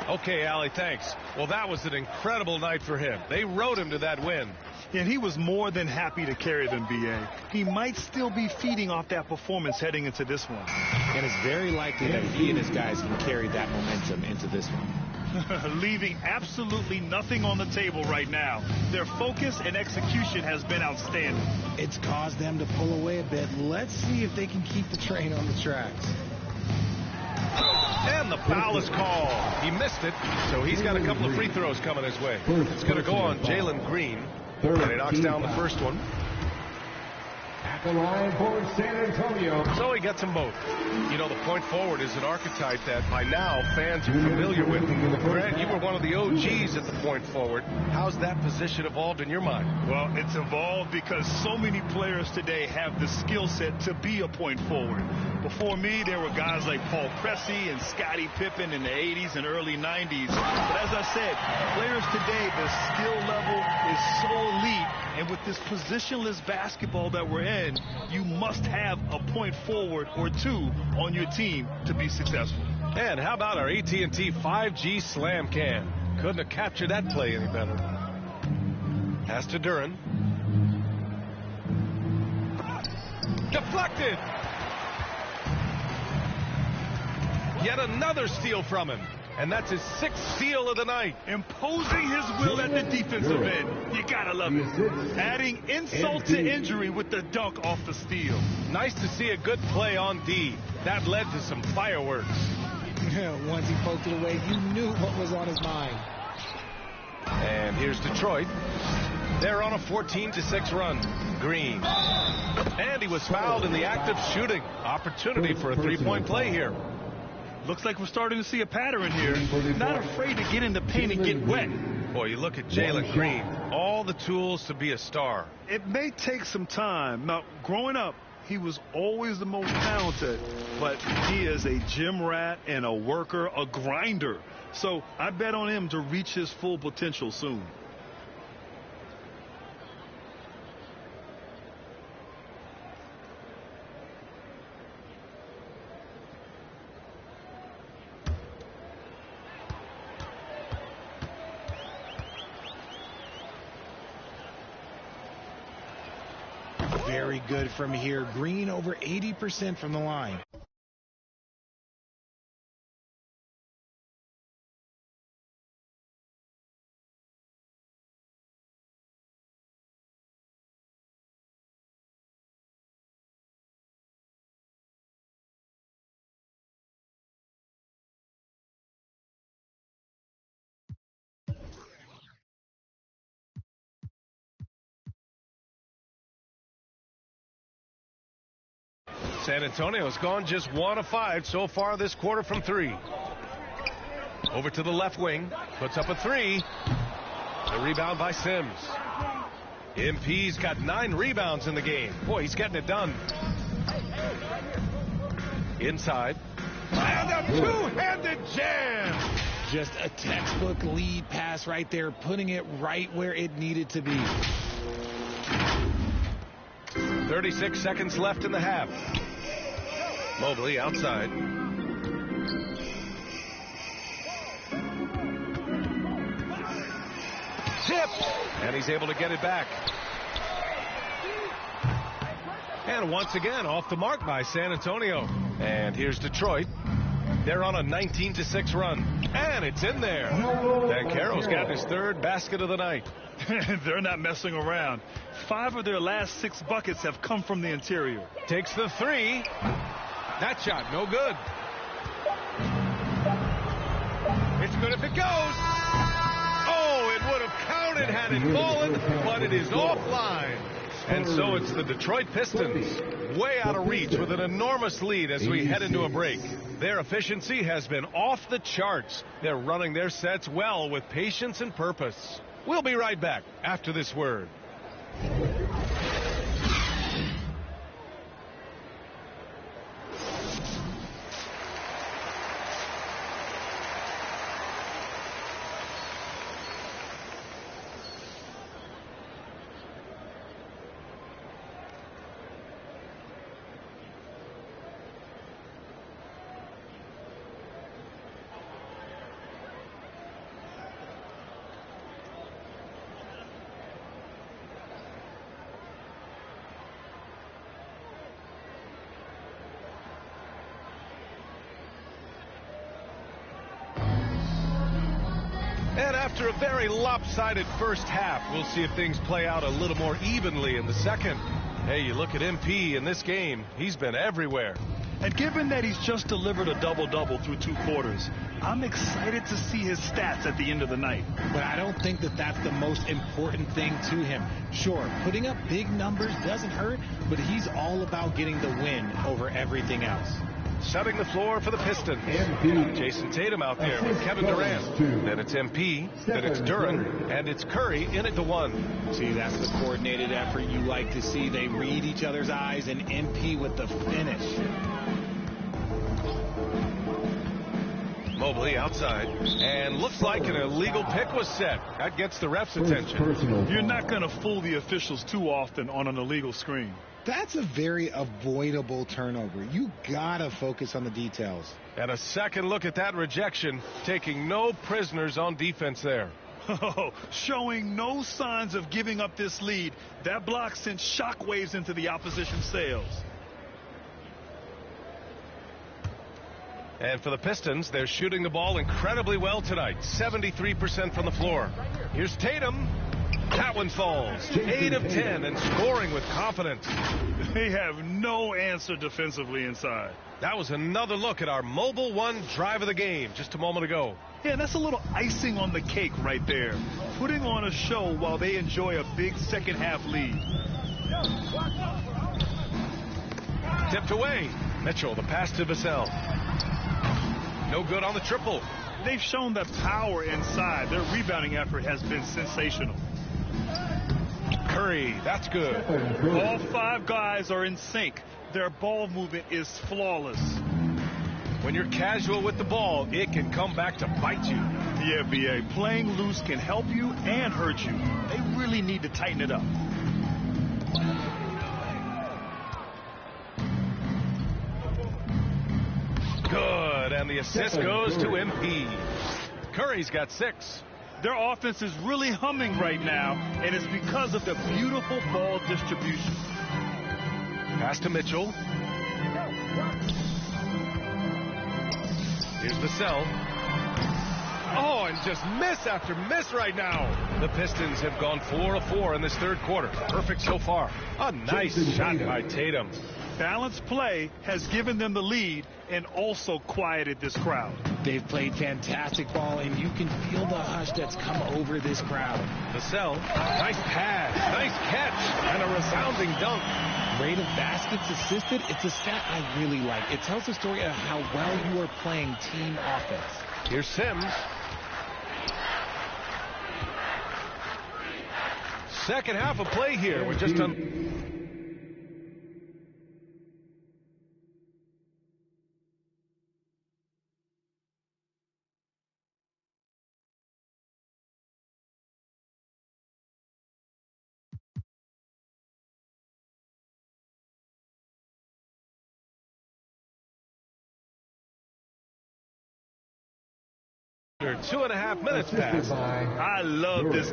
Okay, Allie, thanks. Well, that was an incredible night for him. They rode him to that win.
And he was more than happy to carry them, B.A. He might still be feeding off that performance heading into this one.
And it's very likely that he and his guys can carry that momentum into this one.
Leaving absolutely nothing on the table right now. Their focus and execution has been outstanding.
It's caused them to pull away a bit. Let's see if they can keep the train on the tracks.
And the foul is called. He missed it, so he's got a couple of free throws coming his way. It's going to go on Jalen Green, and he knocks down the first one.
At the line for San Antonio.
So he gets them both. You know, the point forward is an archetype that by now fans are familiar with. Grant, you were one of the OGs at the point forward. How's that position evolved in your mind?
Well, it's evolved because so many players today have the skill set to be a point forward. Before me, there were guys like Paul Pressey and Scottie Pippen in the 80s and early 90s. But as I said, players today, the skill level is so elite. And with this positionless basketball that we're in, you must have a point forward or two on your team to be successful.
And how about our AT&T 5G Slam Can? Couldn't have captured that play any better. Pass to Duren. Deflected. Yet another steal from him. And that's his 6th steal of the night.
Imposing his will at the defensive end. You gotta love it. Adding insult to injury with the dunk off the steal.
Nice to see a good play on D. That led to some fireworks.
Once he poked it away, you knew what was on his mind.
And here's Detroit. They're on a 14-6 run. Green. And he was fouled in the act of shooting. Opportunity for a three-point play here.
Looks like we're starting to see a pattern here. Not afraid to get in the paint and get wet.
Boy, you look at Jalen Green. All the tools to be a star.
It may take some time. Now, growing up, he was always the most talented, but he is a gym rat and a worker, a grinder. So I bet on him to reach his full potential soon.
Very good from here. Green over 80% from the line.
San Antonio's gone just 1 of 5 so far this quarter from 3. Over to the left wing, puts up a 3. The rebound by Sims. MP's got 9 rebounds in the game. Boy, he's getting it done. Inside. And a two-handed jam.
Just a textbook lead pass right there, putting it right where it needed to be.
36 seconds left in the half. Mobley outside. Tip! And he's able to get it back. And once again, off the mark by San Antonio. And here's Detroit. They're on a 19-6 run. And it's in there. Banchero's got his 3rd basket of the night.
They're not messing around. 5 of their last 6 buckets have come from the interior.
Takes the 3. That shot, no good. It's good if it goes. Oh, it would have counted had it fallen, but it is offline. And so it's the Detroit Pistons, way out of reach with an enormous lead as we head into a break. Their efficiency has been off the charts. They're running their sets well with patience and purpose. We'll be right back after this word. And after a very lopsided first half, we'll see if things play out a little more evenly in the second. Hey, you look at MP in this game, he's been everywhere.
And given that he's just delivered a double-double through 2 quarters, I'm excited to see his stats at the end of the night.
But I don't think that that's the most important thing to him. Sure, putting up big numbers doesn't hurt, but he's all about getting the win over everything else.
Setting the floor for the Pistons. Jason Tatum out there with Kevin Durant. Then it's MP, then it's Duren, and it's Curry in at the 1.
See, that's the coordinated effort you like to see. They read each other's eyes, and MP with the finish.
Mobley outside, and looks like an illegal pick was set. That gets the ref's attention.
You're not going to fool the officials too often on an illegal screen.
That's a very avoidable turnover. You gotta focus on the details.
And a second look at that rejection, taking no prisoners on defense there.
Oh, showing no signs of giving up this lead. That block sent shockwaves into the opposition sails.
And for the Pistons, they're shooting the ball incredibly well tonight. 73% from the floor. Here's Tatum. That one falls. 8 of 10 and scoring with confidence.
They have no answer defensively inside.
That was another look at our Mobile One drive of the game just a moment ago.
Yeah, that's a little icing on the cake right there. Putting on a show while they enjoy a big second half lead.
Tipped away. Mitchell, the pass to Vassell. No good on the triple.
They've shown that power inside. Their rebounding effort has been sensational.
Curry, that's good.
All 5 guys are in sync. Their ball movement is flawless.
When you're casual with the ball, it can come back to bite you.
Yeah, B.A., playing loose can help you and hurt you. They really need to tighten it up.
Good, and the assist goes to MP. Curry's got 6.
Their offense is really humming right now, and it's because of the beautiful ball distribution.
Pass to Mitchell. Here's Vassell. Oh, and just miss after miss right now. The Pistons have gone 4 of 4 in this third quarter. Perfect so far. A nice shot by Tatum.
Balanced play has given them the lead and also quieted this crowd.
They've played fantastic ball, and you can feel the hush that's come over this crowd.
Vassell, nice pass, nice catch, and a resounding dunk.
Rate of baskets assisted, it's a stat I really like. It tells the story of how well you are playing team offense.
Here's Sims. Second half of play here. We're just on... Under 2.5 minutes past.
I love this.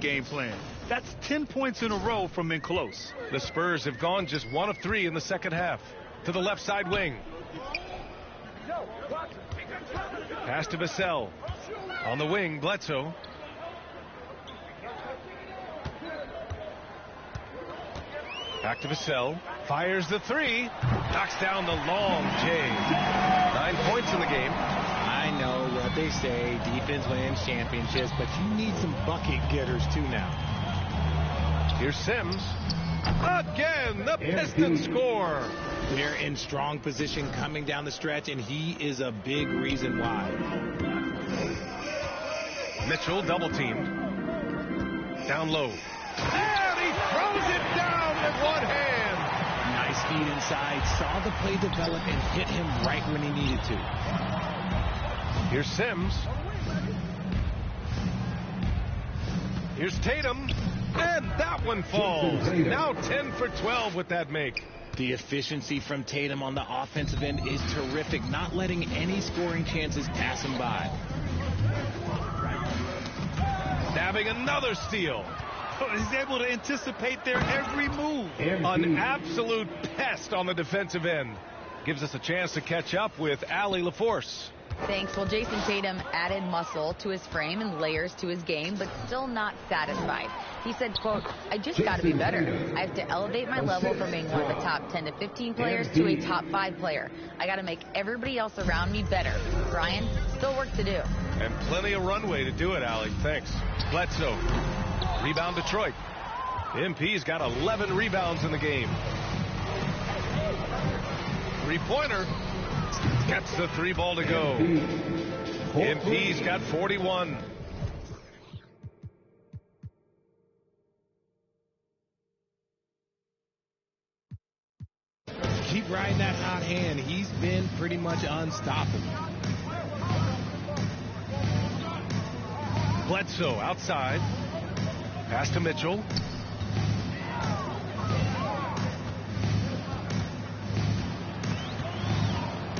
game plan. That's 10 points in a row from in close.
The Spurs have gone just 1 of 3 in the second half. To the left side wing. Pass to Vassell. On the wing, Bledsoe. Back to Vassell. Fires the 3. Knocks down the long J. 9 points in the game.
I know what they say, defense wins championships, but you need some bucket getters too now.
Here's Sims. Again, the Pistons score.
They're in strong position coming down the stretch, and he is a big reason why.
Mitchell double teamed. Down low. And he throws it down with one hand.
Nice feed inside. Saw the play develop and hit him right when he needed to.
Here's Sims. Here's Tatum. And that one falls. Now 10 for 12 with that make.
The efficiency from Tatum on the offensive end is terrific, not letting any scoring chances pass him by.
Nabbing another steal.
He's able to anticipate their every move.
An absolute pest on the defensive end. Gives us a chance to catch up with Allie LaForce.
Thanks. Well, Jason Tatum added muscle to his frame and layers to his game, but still not satisfied. He said, quote, I just got to be better. I have to elevate my level from being one of the top 10 to 15 players to a top 5 player. I got to make everybody else around me better. Brian, still work to do.
And plenty of runway to do it, Allie. Thanks. Bledsoe. Rebound Detroit. MP's got 11 rebounds in the game. Three-pointer. Gets the 3 ball to go. MP's got 41.
Keep riding that hot hand. He's been pretty much unstoppable.
Bledsoe outside. Pass to Mitchell.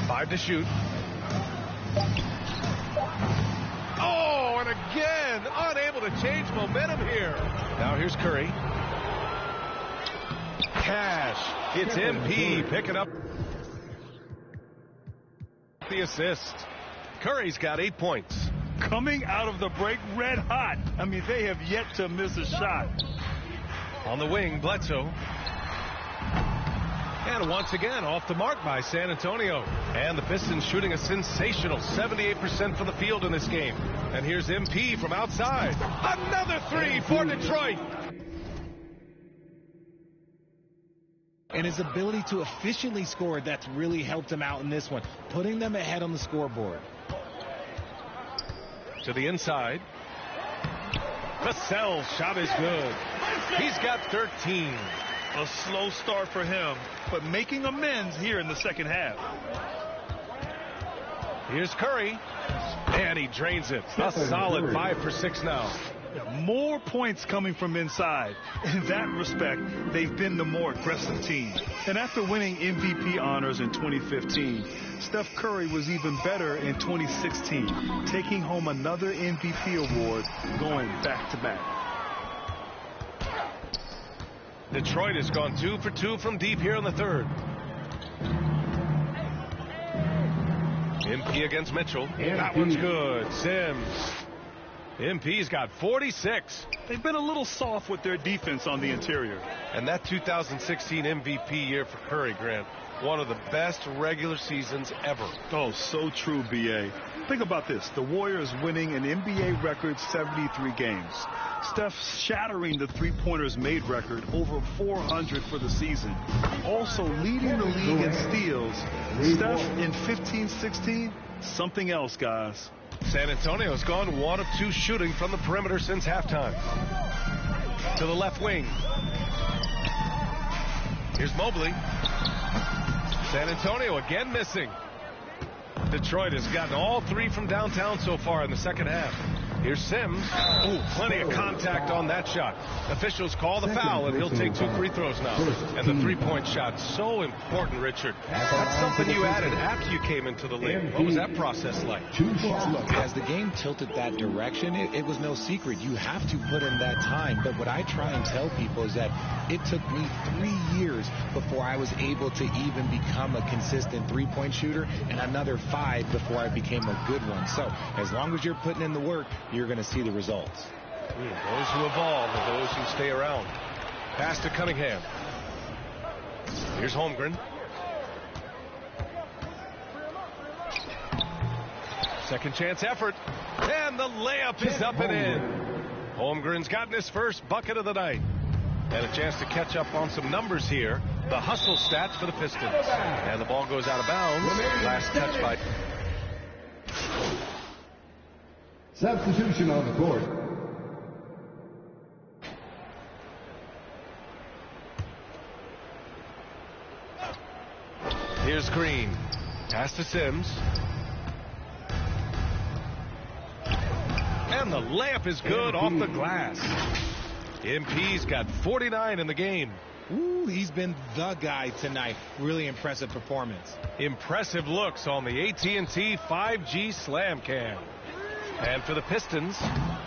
Five to shoot. Oh, and again, unable to change momentum here. Now here's Curry. Cash. It's MP picking up the assist. Curry's got 8 points.
Coming out of the break red hot. I mean, they have yet to miss a shot.
On the wing, Bledsoe. And once again, off the mark by San Antonio. And the Pistons shooting a sensational 78% from the field in this game. And here's MP from outside. Another 3 for Detroit.
And his ability to efficiently score, that's really helped him out in this one, putting them ahead on the scoreboard.
To the inside. Vassell's shot is good. He's got 13.
A slow start for him, but making amends here in the second half.
Here's Curry. And he drains it. A solid 5 for 6 now.
More points coming from inside. In that respect, they've been the more aggressive team. And after winning MVP honors in 2015, Steph Curry was even better in 2016, taking home another MVP award, going back-to-back.
Detroit has gone 2 for 2 from deep here in the third. MP against Mitchell. That one's good. Sims. MP's got 46.
They've been a little soft with their defense on the interior.
And that 2016 MVP year for Curry, Grant, one of the best regular seasons ever.
Oh, so true, B.A. Think about this. The Warriors winning an NBA record 73 games. Steph shattering the three-pointers made record, over 400 for the season. Also leading the league in steals. Steph in 15-16, something else, guys.
San Antonio's gone 1 of 2 shooting from the perimeter since halftime. To the left wing. Here's Mobley. San Antonio again missing. Detroit has gotten all 3 from downtown so far in the second half. Here's Sims. Ooh, plenty of contact on that shot. Officials call the foul, and he'll take 2 free throws now. And the three-point shot, so important, Richard. That's something you added after you came into the league. What was that process like?
As the game tilted that direction, it was no secret. You have to put in that time. But what I try and tell people is that it took me 3 years before I was able to even become a consistent three-point shooter, and another 5 before I became a good one. So as long as you're putting in the work, you're going to see the results.
Those who evolve are those who stay around. Pass to Cunningham. Here's Holmgren. Second chance effort. And the layup is up and in. Holmgren's gotten his first bucket of the night. And a chance to catch up on some numbers here. The hustle stats for the Pistons. And the ball goes out of bounds. Last touch by...
Substitution on the court.
Here's Green. Pass to Sims. And the layup is good off the glass. MP's got 49 in the game.
Ooh, he's been the guy tonight. Really impressive performance.
Impressive looks on the AT&T 5G Slam Cam. And for the Pistons,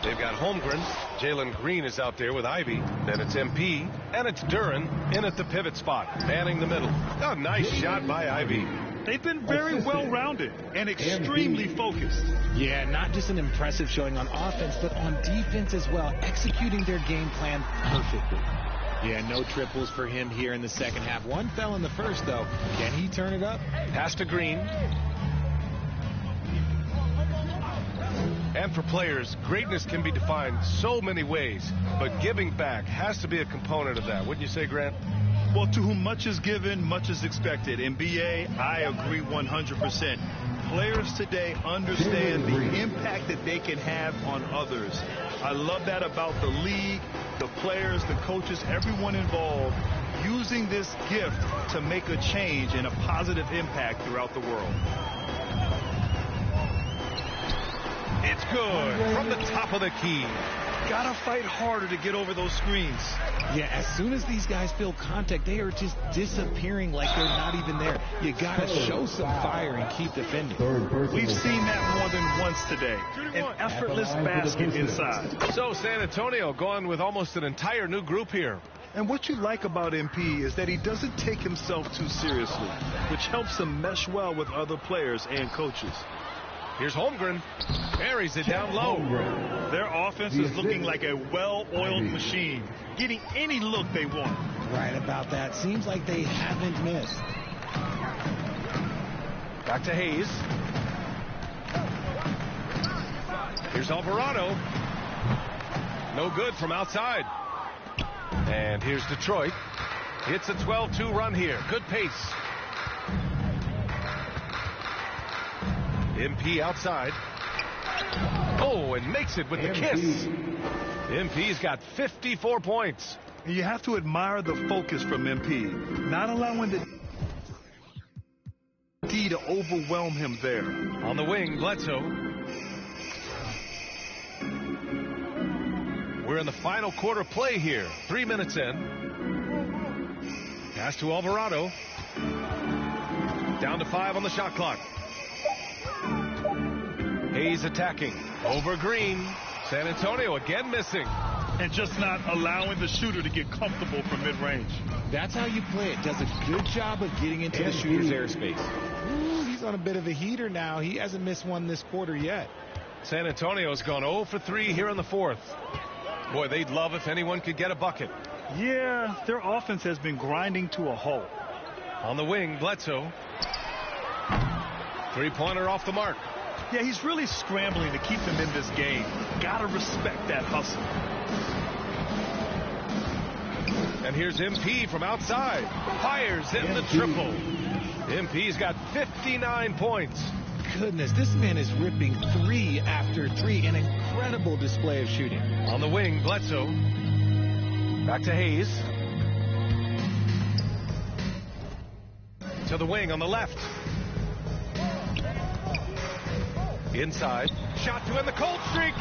they've got Holmgren. Jalen Green is out there with Ivy. Then it's MP. And it's Duren in at the pivot spot, manning the middle. A nice shot by Ivy.
They've been very well-rounded and extremely focused.
Yeah, not just an impressive showing on offense, but on defense as well, executing their game plan perfectly. Yeah, no triples for him here in the second half. One fell in the first, though. Can he turn it up?
Pass to Green. And for players, greatness can be defined so many ways, but giving back has to be a component of that. Wouldn't you say, Grant?
Well, to whom much is given, much is expected. In BA, I agree 100%. Players today understand the impact that they can have on others. I love that about the league, the players, the coaches, everyone involved, using this gift to make a change and a positive impact throughout the world.
It's good from the top of the key.
Gotta fight harder to get over those screens.
Yeah, as soon as these guys feel contact, they are just disappearing like they're not even there. You gotta show some fire and keep defending.
We've seen that more than once today. An effortless basket inside.
So San Antonio going with almost an entire new group here.
And what you like about MP is that he doesn't take himself too seriously, which helps him mesh well with other players and coaches.
Here's Holmgren. Buries it down low.
Their offense is looking like a well-oiled machine, getting any look they want.
Right about that. Seems like they haven't missed.
Back to Hayes. Here's Alvarado. No good from outside. And here's Detroit. It's a 12-2 run here. Good pace. MP outside. Oh, and makes it with the kiss. MP's got 54 points.
You have to admire the focus from MP, not allowing the D to overwhelm him there.
On the wing, Bledsoe. We're in the final quarter play here. 3 minutes in. Pass to Alvarado. Down to 5 on the shot clock. Hayes attacking. Over Green. San Antonio again missing.
And just not allowing the shooter to get comfortable from mid-range.
That's how you play it. Does a good job of getting into the shooter's airspace. Ooh, he's on a bit of a heater now. He hasn't missed one this quarter yet.
San Antonio's gone 0 for 3 here in the fourth. Boy, they'd love if anyone could get a bucket.
Yeah, their offense has been grinding to a halt.
On the wing, Bledsoe. Three-pointer off the mark.
Yeah, he's really scrambling to keep them in this game. Gotta respect that hustle.
And here's MP from outside. Fires in the triple. MP's got 59 points.
Goodness, this man is ripping 3 after 3. An incredible display of shooting.
On the wing, Bledsoe. Back to Hayes. To the wing on the left. Inside. Shot to end the cold streak.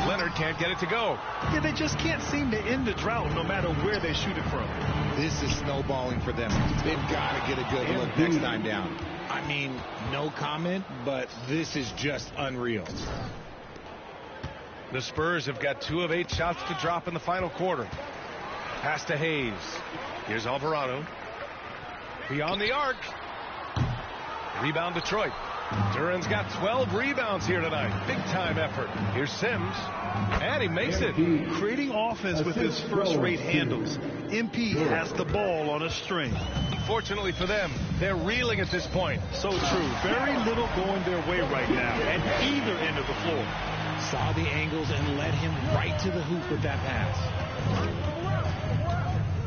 Leonard can't get it to go.
Yeah, they just can't seem to end the drought no matter where they shoot it from.
This is snowballing for them. They've got to get a good look next time down. I mean, no comment, but this is just unreal.
The Spurs have got 2 of 8 shots to drop in the final quarter. Pass to Hayes. Here's Alvarado. Beyond the arc. Rebound Detroit. Duran's got 12 rebounds here tonight. Big time effort. Here's Sims. And he makes it.
Creating offense with his first-rate handles. MP has the ball on a string.
Fortunately for them, they're reeling at this point.
So true. Very little going their way right now at either end of the floor.
Saw the angles and led him right to the hoop with that pass.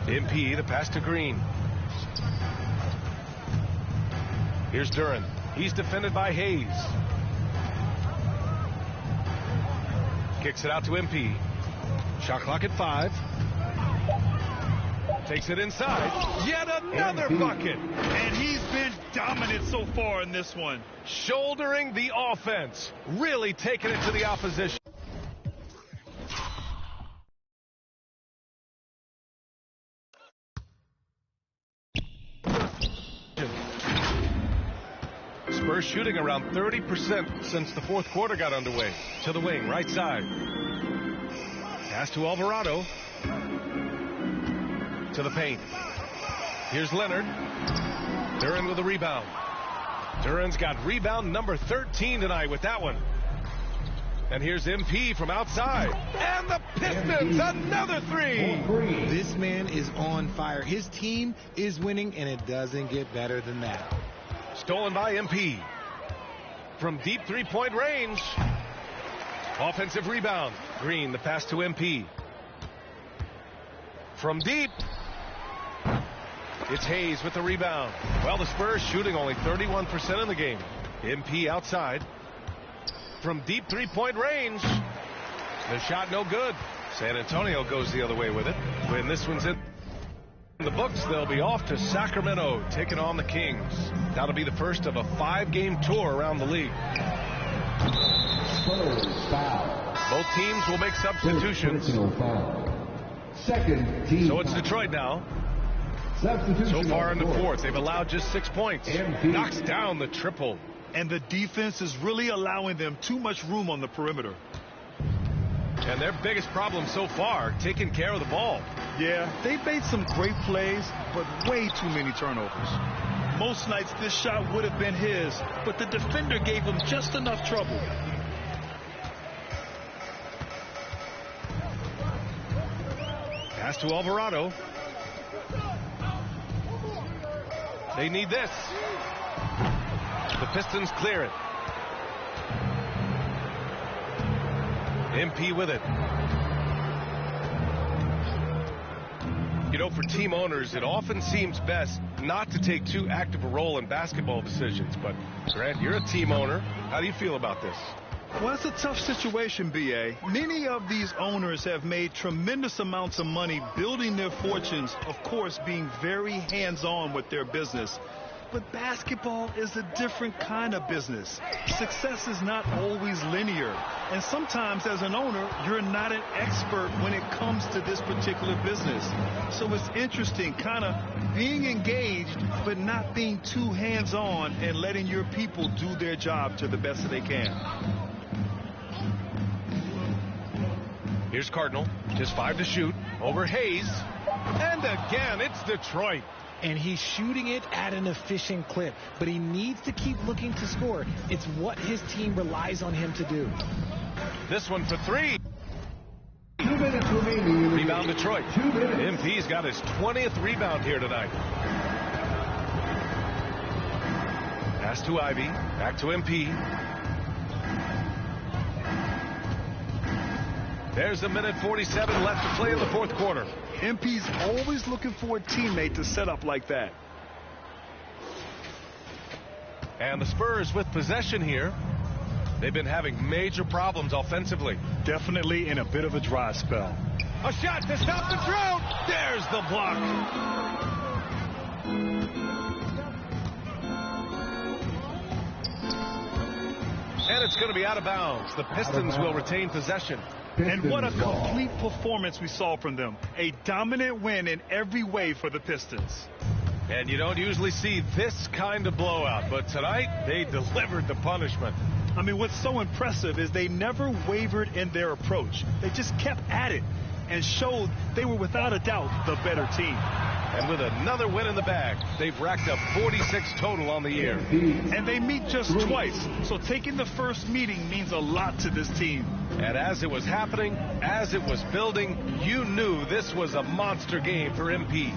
MP, the pass to Green. Here's Duran. He's defended by Hayes. Kicks it out to MP. Shot clock at 5. Takes it inside. Yet another bucket.
And he's been dominant so far in this one.
Shouldering the offense. Really taking it to the opposition. Spurs shooting around 30% since the fourth quarter got underway. To the wing, right side. Pass to Alvarado. To the paint. Here's Leonard. Duran with a rebound. Duran's got rebound number 13 tonight with that one. And here's MP from outside. And the Pistons, another 3.
This man is on fire. His team is winning, and it doesn't get better than that.
Stolen by MP. From deep three-point range. Offensive rebound. Green, the pass to MP. From deep. It's Hayes with the rebound. Well, the Spurs shooting only 31% in the game. MP outside. From deep three-point range. The shot no good. San Antonio goes the other way with it. When this one's in the books, they'll be off to Sacramento, taking on the Kings. That'll be the first of a 5-game tour around the league. Both teams will make substitutions.
Second team.
So it's Detroit now. So far in the fourth, they've allowed just 6 points. Knocks down the triple.
And the defense is really allowing them too much room on the perimeter.
And their biggest problem so far, taking care of the ball.
Yeah, they've made some great plays, but way too many turnovers. Most nights this shot would have been his, but the defender gave him just enough trouble.
Pass to Alvarado. They need this. The Pistons clear it. MP with it. You know, for team owners, it often seems best not to take too active a role in basketball decisions. But, Grant, you're a team owner. How do you feel about this?
Well, it's a tough situation, B.A. Many of these owners have made tremendous amounts of money building their fortunes, of course, being very hands-on with their business. But basketball is a different kind of business. Success is not always linear. And sometimes as an owner, you're not an expert when it comes to this particular business. So it's interesting kind of being engaged, but not being too hands-on and letting your people do their job to the best that they can.
Here's Cardinal, just 5 to shoot, over Hayes, and again, it's Detroit.
And he's shooting it at an efficient clip, but he needs to keep looking to score. It's what his team relies on him to do.
This one for 3.
2 minutes remaining.
Rebound Detroit.
2 minutes.
MP's got his 20th rebound here tonight. Pass to Ivy, back to MP. There's a minute 47 left to play in the fourth quarter.
MP's always looking for a teammate to set up like that.
And the Spurs with possession here. They've been having major problems offensively.
Definitely in a bit of a dry spell.
A shot to stop the drought. There's the block. And it's going to be out of bounds. The Pistons will retain possession.
And what a complete performance we saw from them. A dominant win in every way for the Pistons.
And you don't usually see this kind of blowout, but tonight they delivered the punishment.
I mean, what's so impressive is they never wavered in their approach. They just kept at it and showed they were without a doubt the better team.
And with another win in the bag, they've racked up 46 total on the year.
And they meet just twice, so taking the first meeting means a lot to this team.
And as it was happening, as it was building, you knew this was a monster game for MP.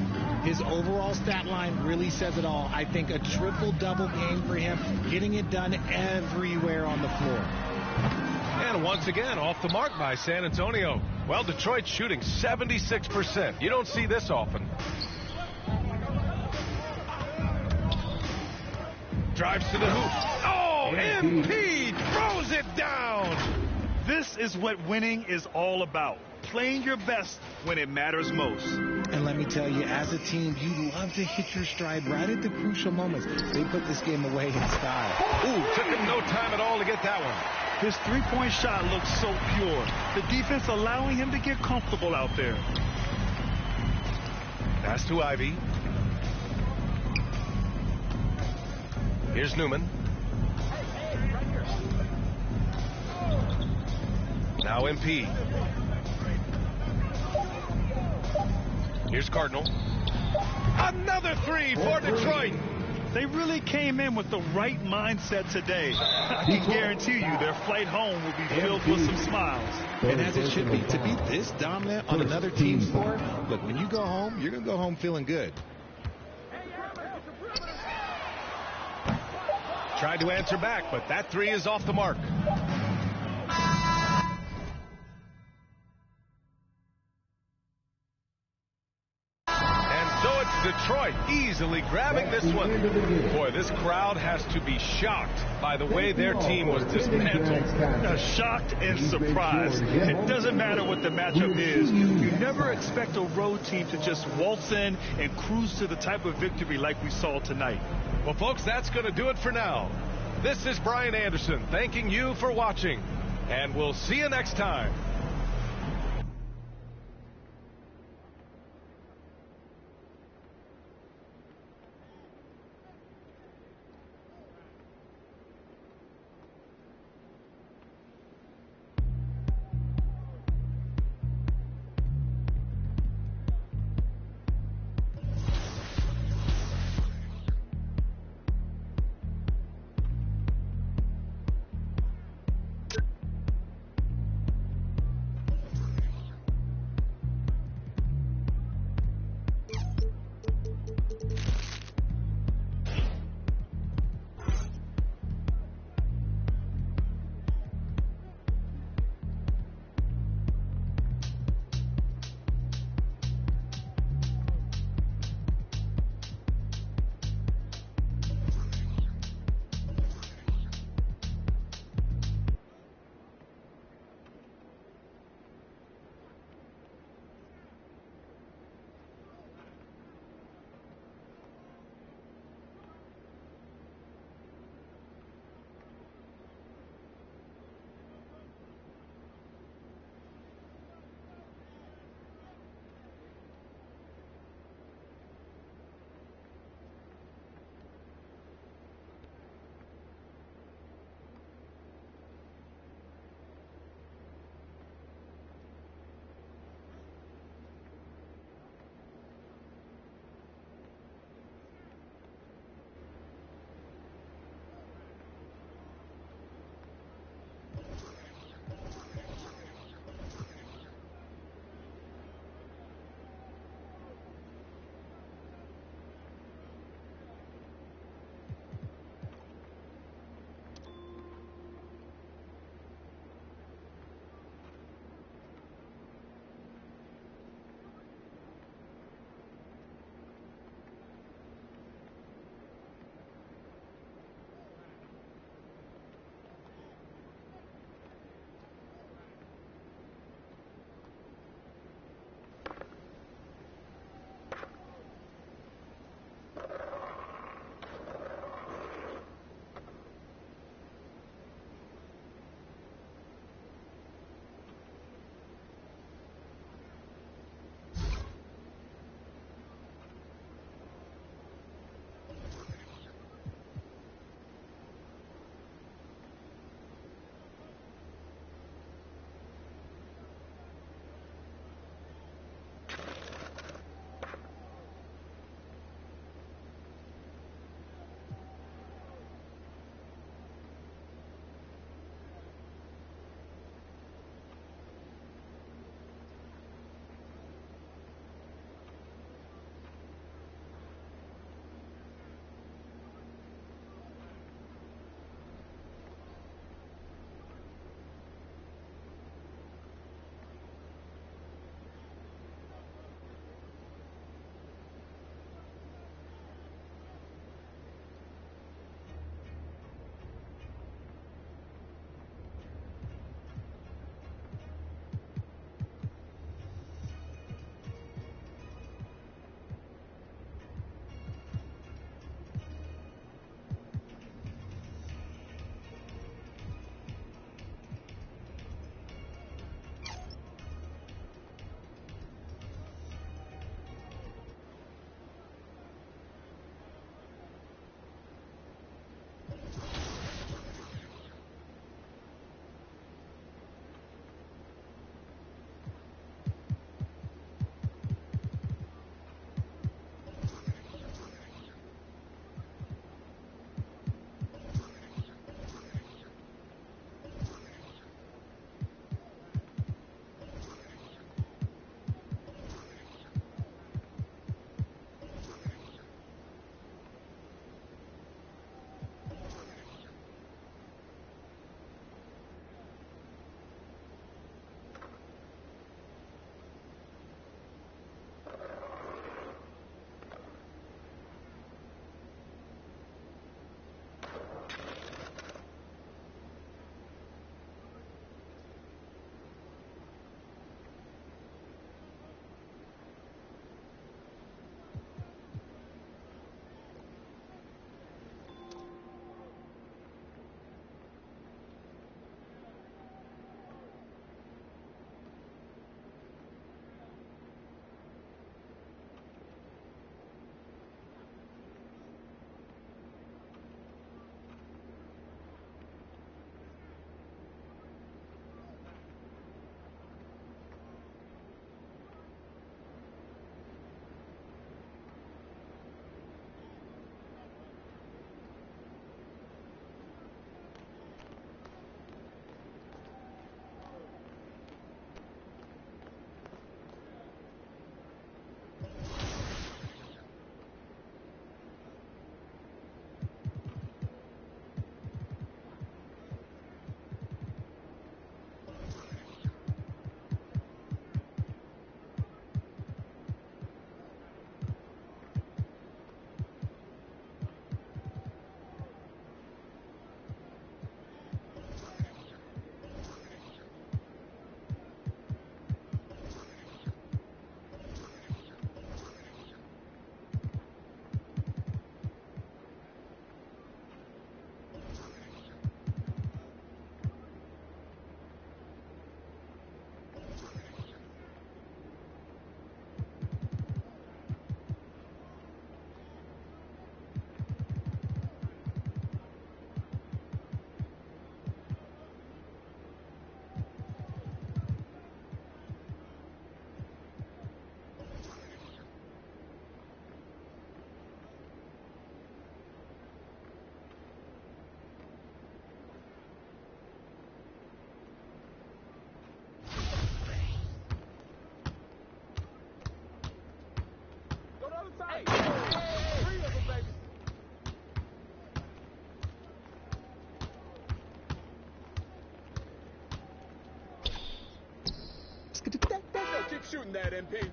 His overall stat line really says it all. I think a triple-double game for him, getting it done everywhere on the floor.
And once again, off the mark by San Antonio. Well, Detroit's shooting 76%. You don't see this often. Drives to the hoop. Oh, MP throws it down.
This is what winning is all about. Playing your best when it matters most.
And let me tell you, as a team, you love to hit your stride right at the crucial moments. They put this game away in style.
Ooh, took him no time at all to get that one.
His three-point shot looks so pure. The defense allowing him to get comfortable out there.
Pass to Ivy. Here's Newman. Now MP. Here's Cardinal. Another three for Detroit.
They really came in with the right mindset today. I can guarantee you their flight home will be filled with some smiles.
And as it should be, to be this dominant on another team's floor, look, when you go home, you're going to go home feeling good.
Tried to answer back, but that three is off the mark. Detroit easily grabbing this one. Boy, this crowd has to be shocked by the way their team was dismantled.
Shocked and surprised. It doesn't matter what the matchup is. You never expect a road team to just waltz in and cruise to the type of victory like we saw tonight.
Well, folks, that's going to do it for now. This is Brian Anderson thanking you for watching, and we'll see you next time.
shooting that, MP.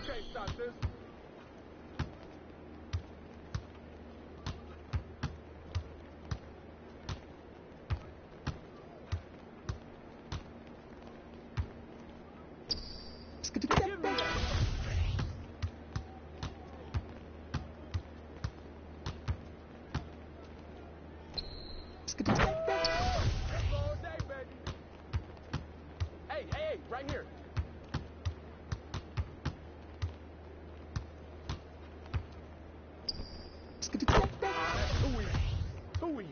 Can't stop this. Give me that. That's all day, baby. Hey, right here. That's too easy. Too easy.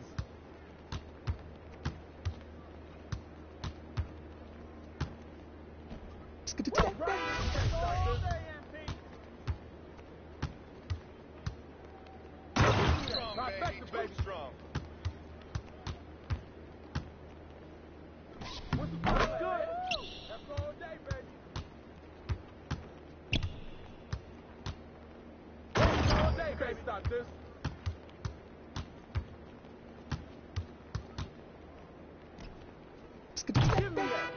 Right. Can't stop this. Trifecta, baby. Strong. What's the good? That's all day, baby. All day, baby. Stop this. Give me that.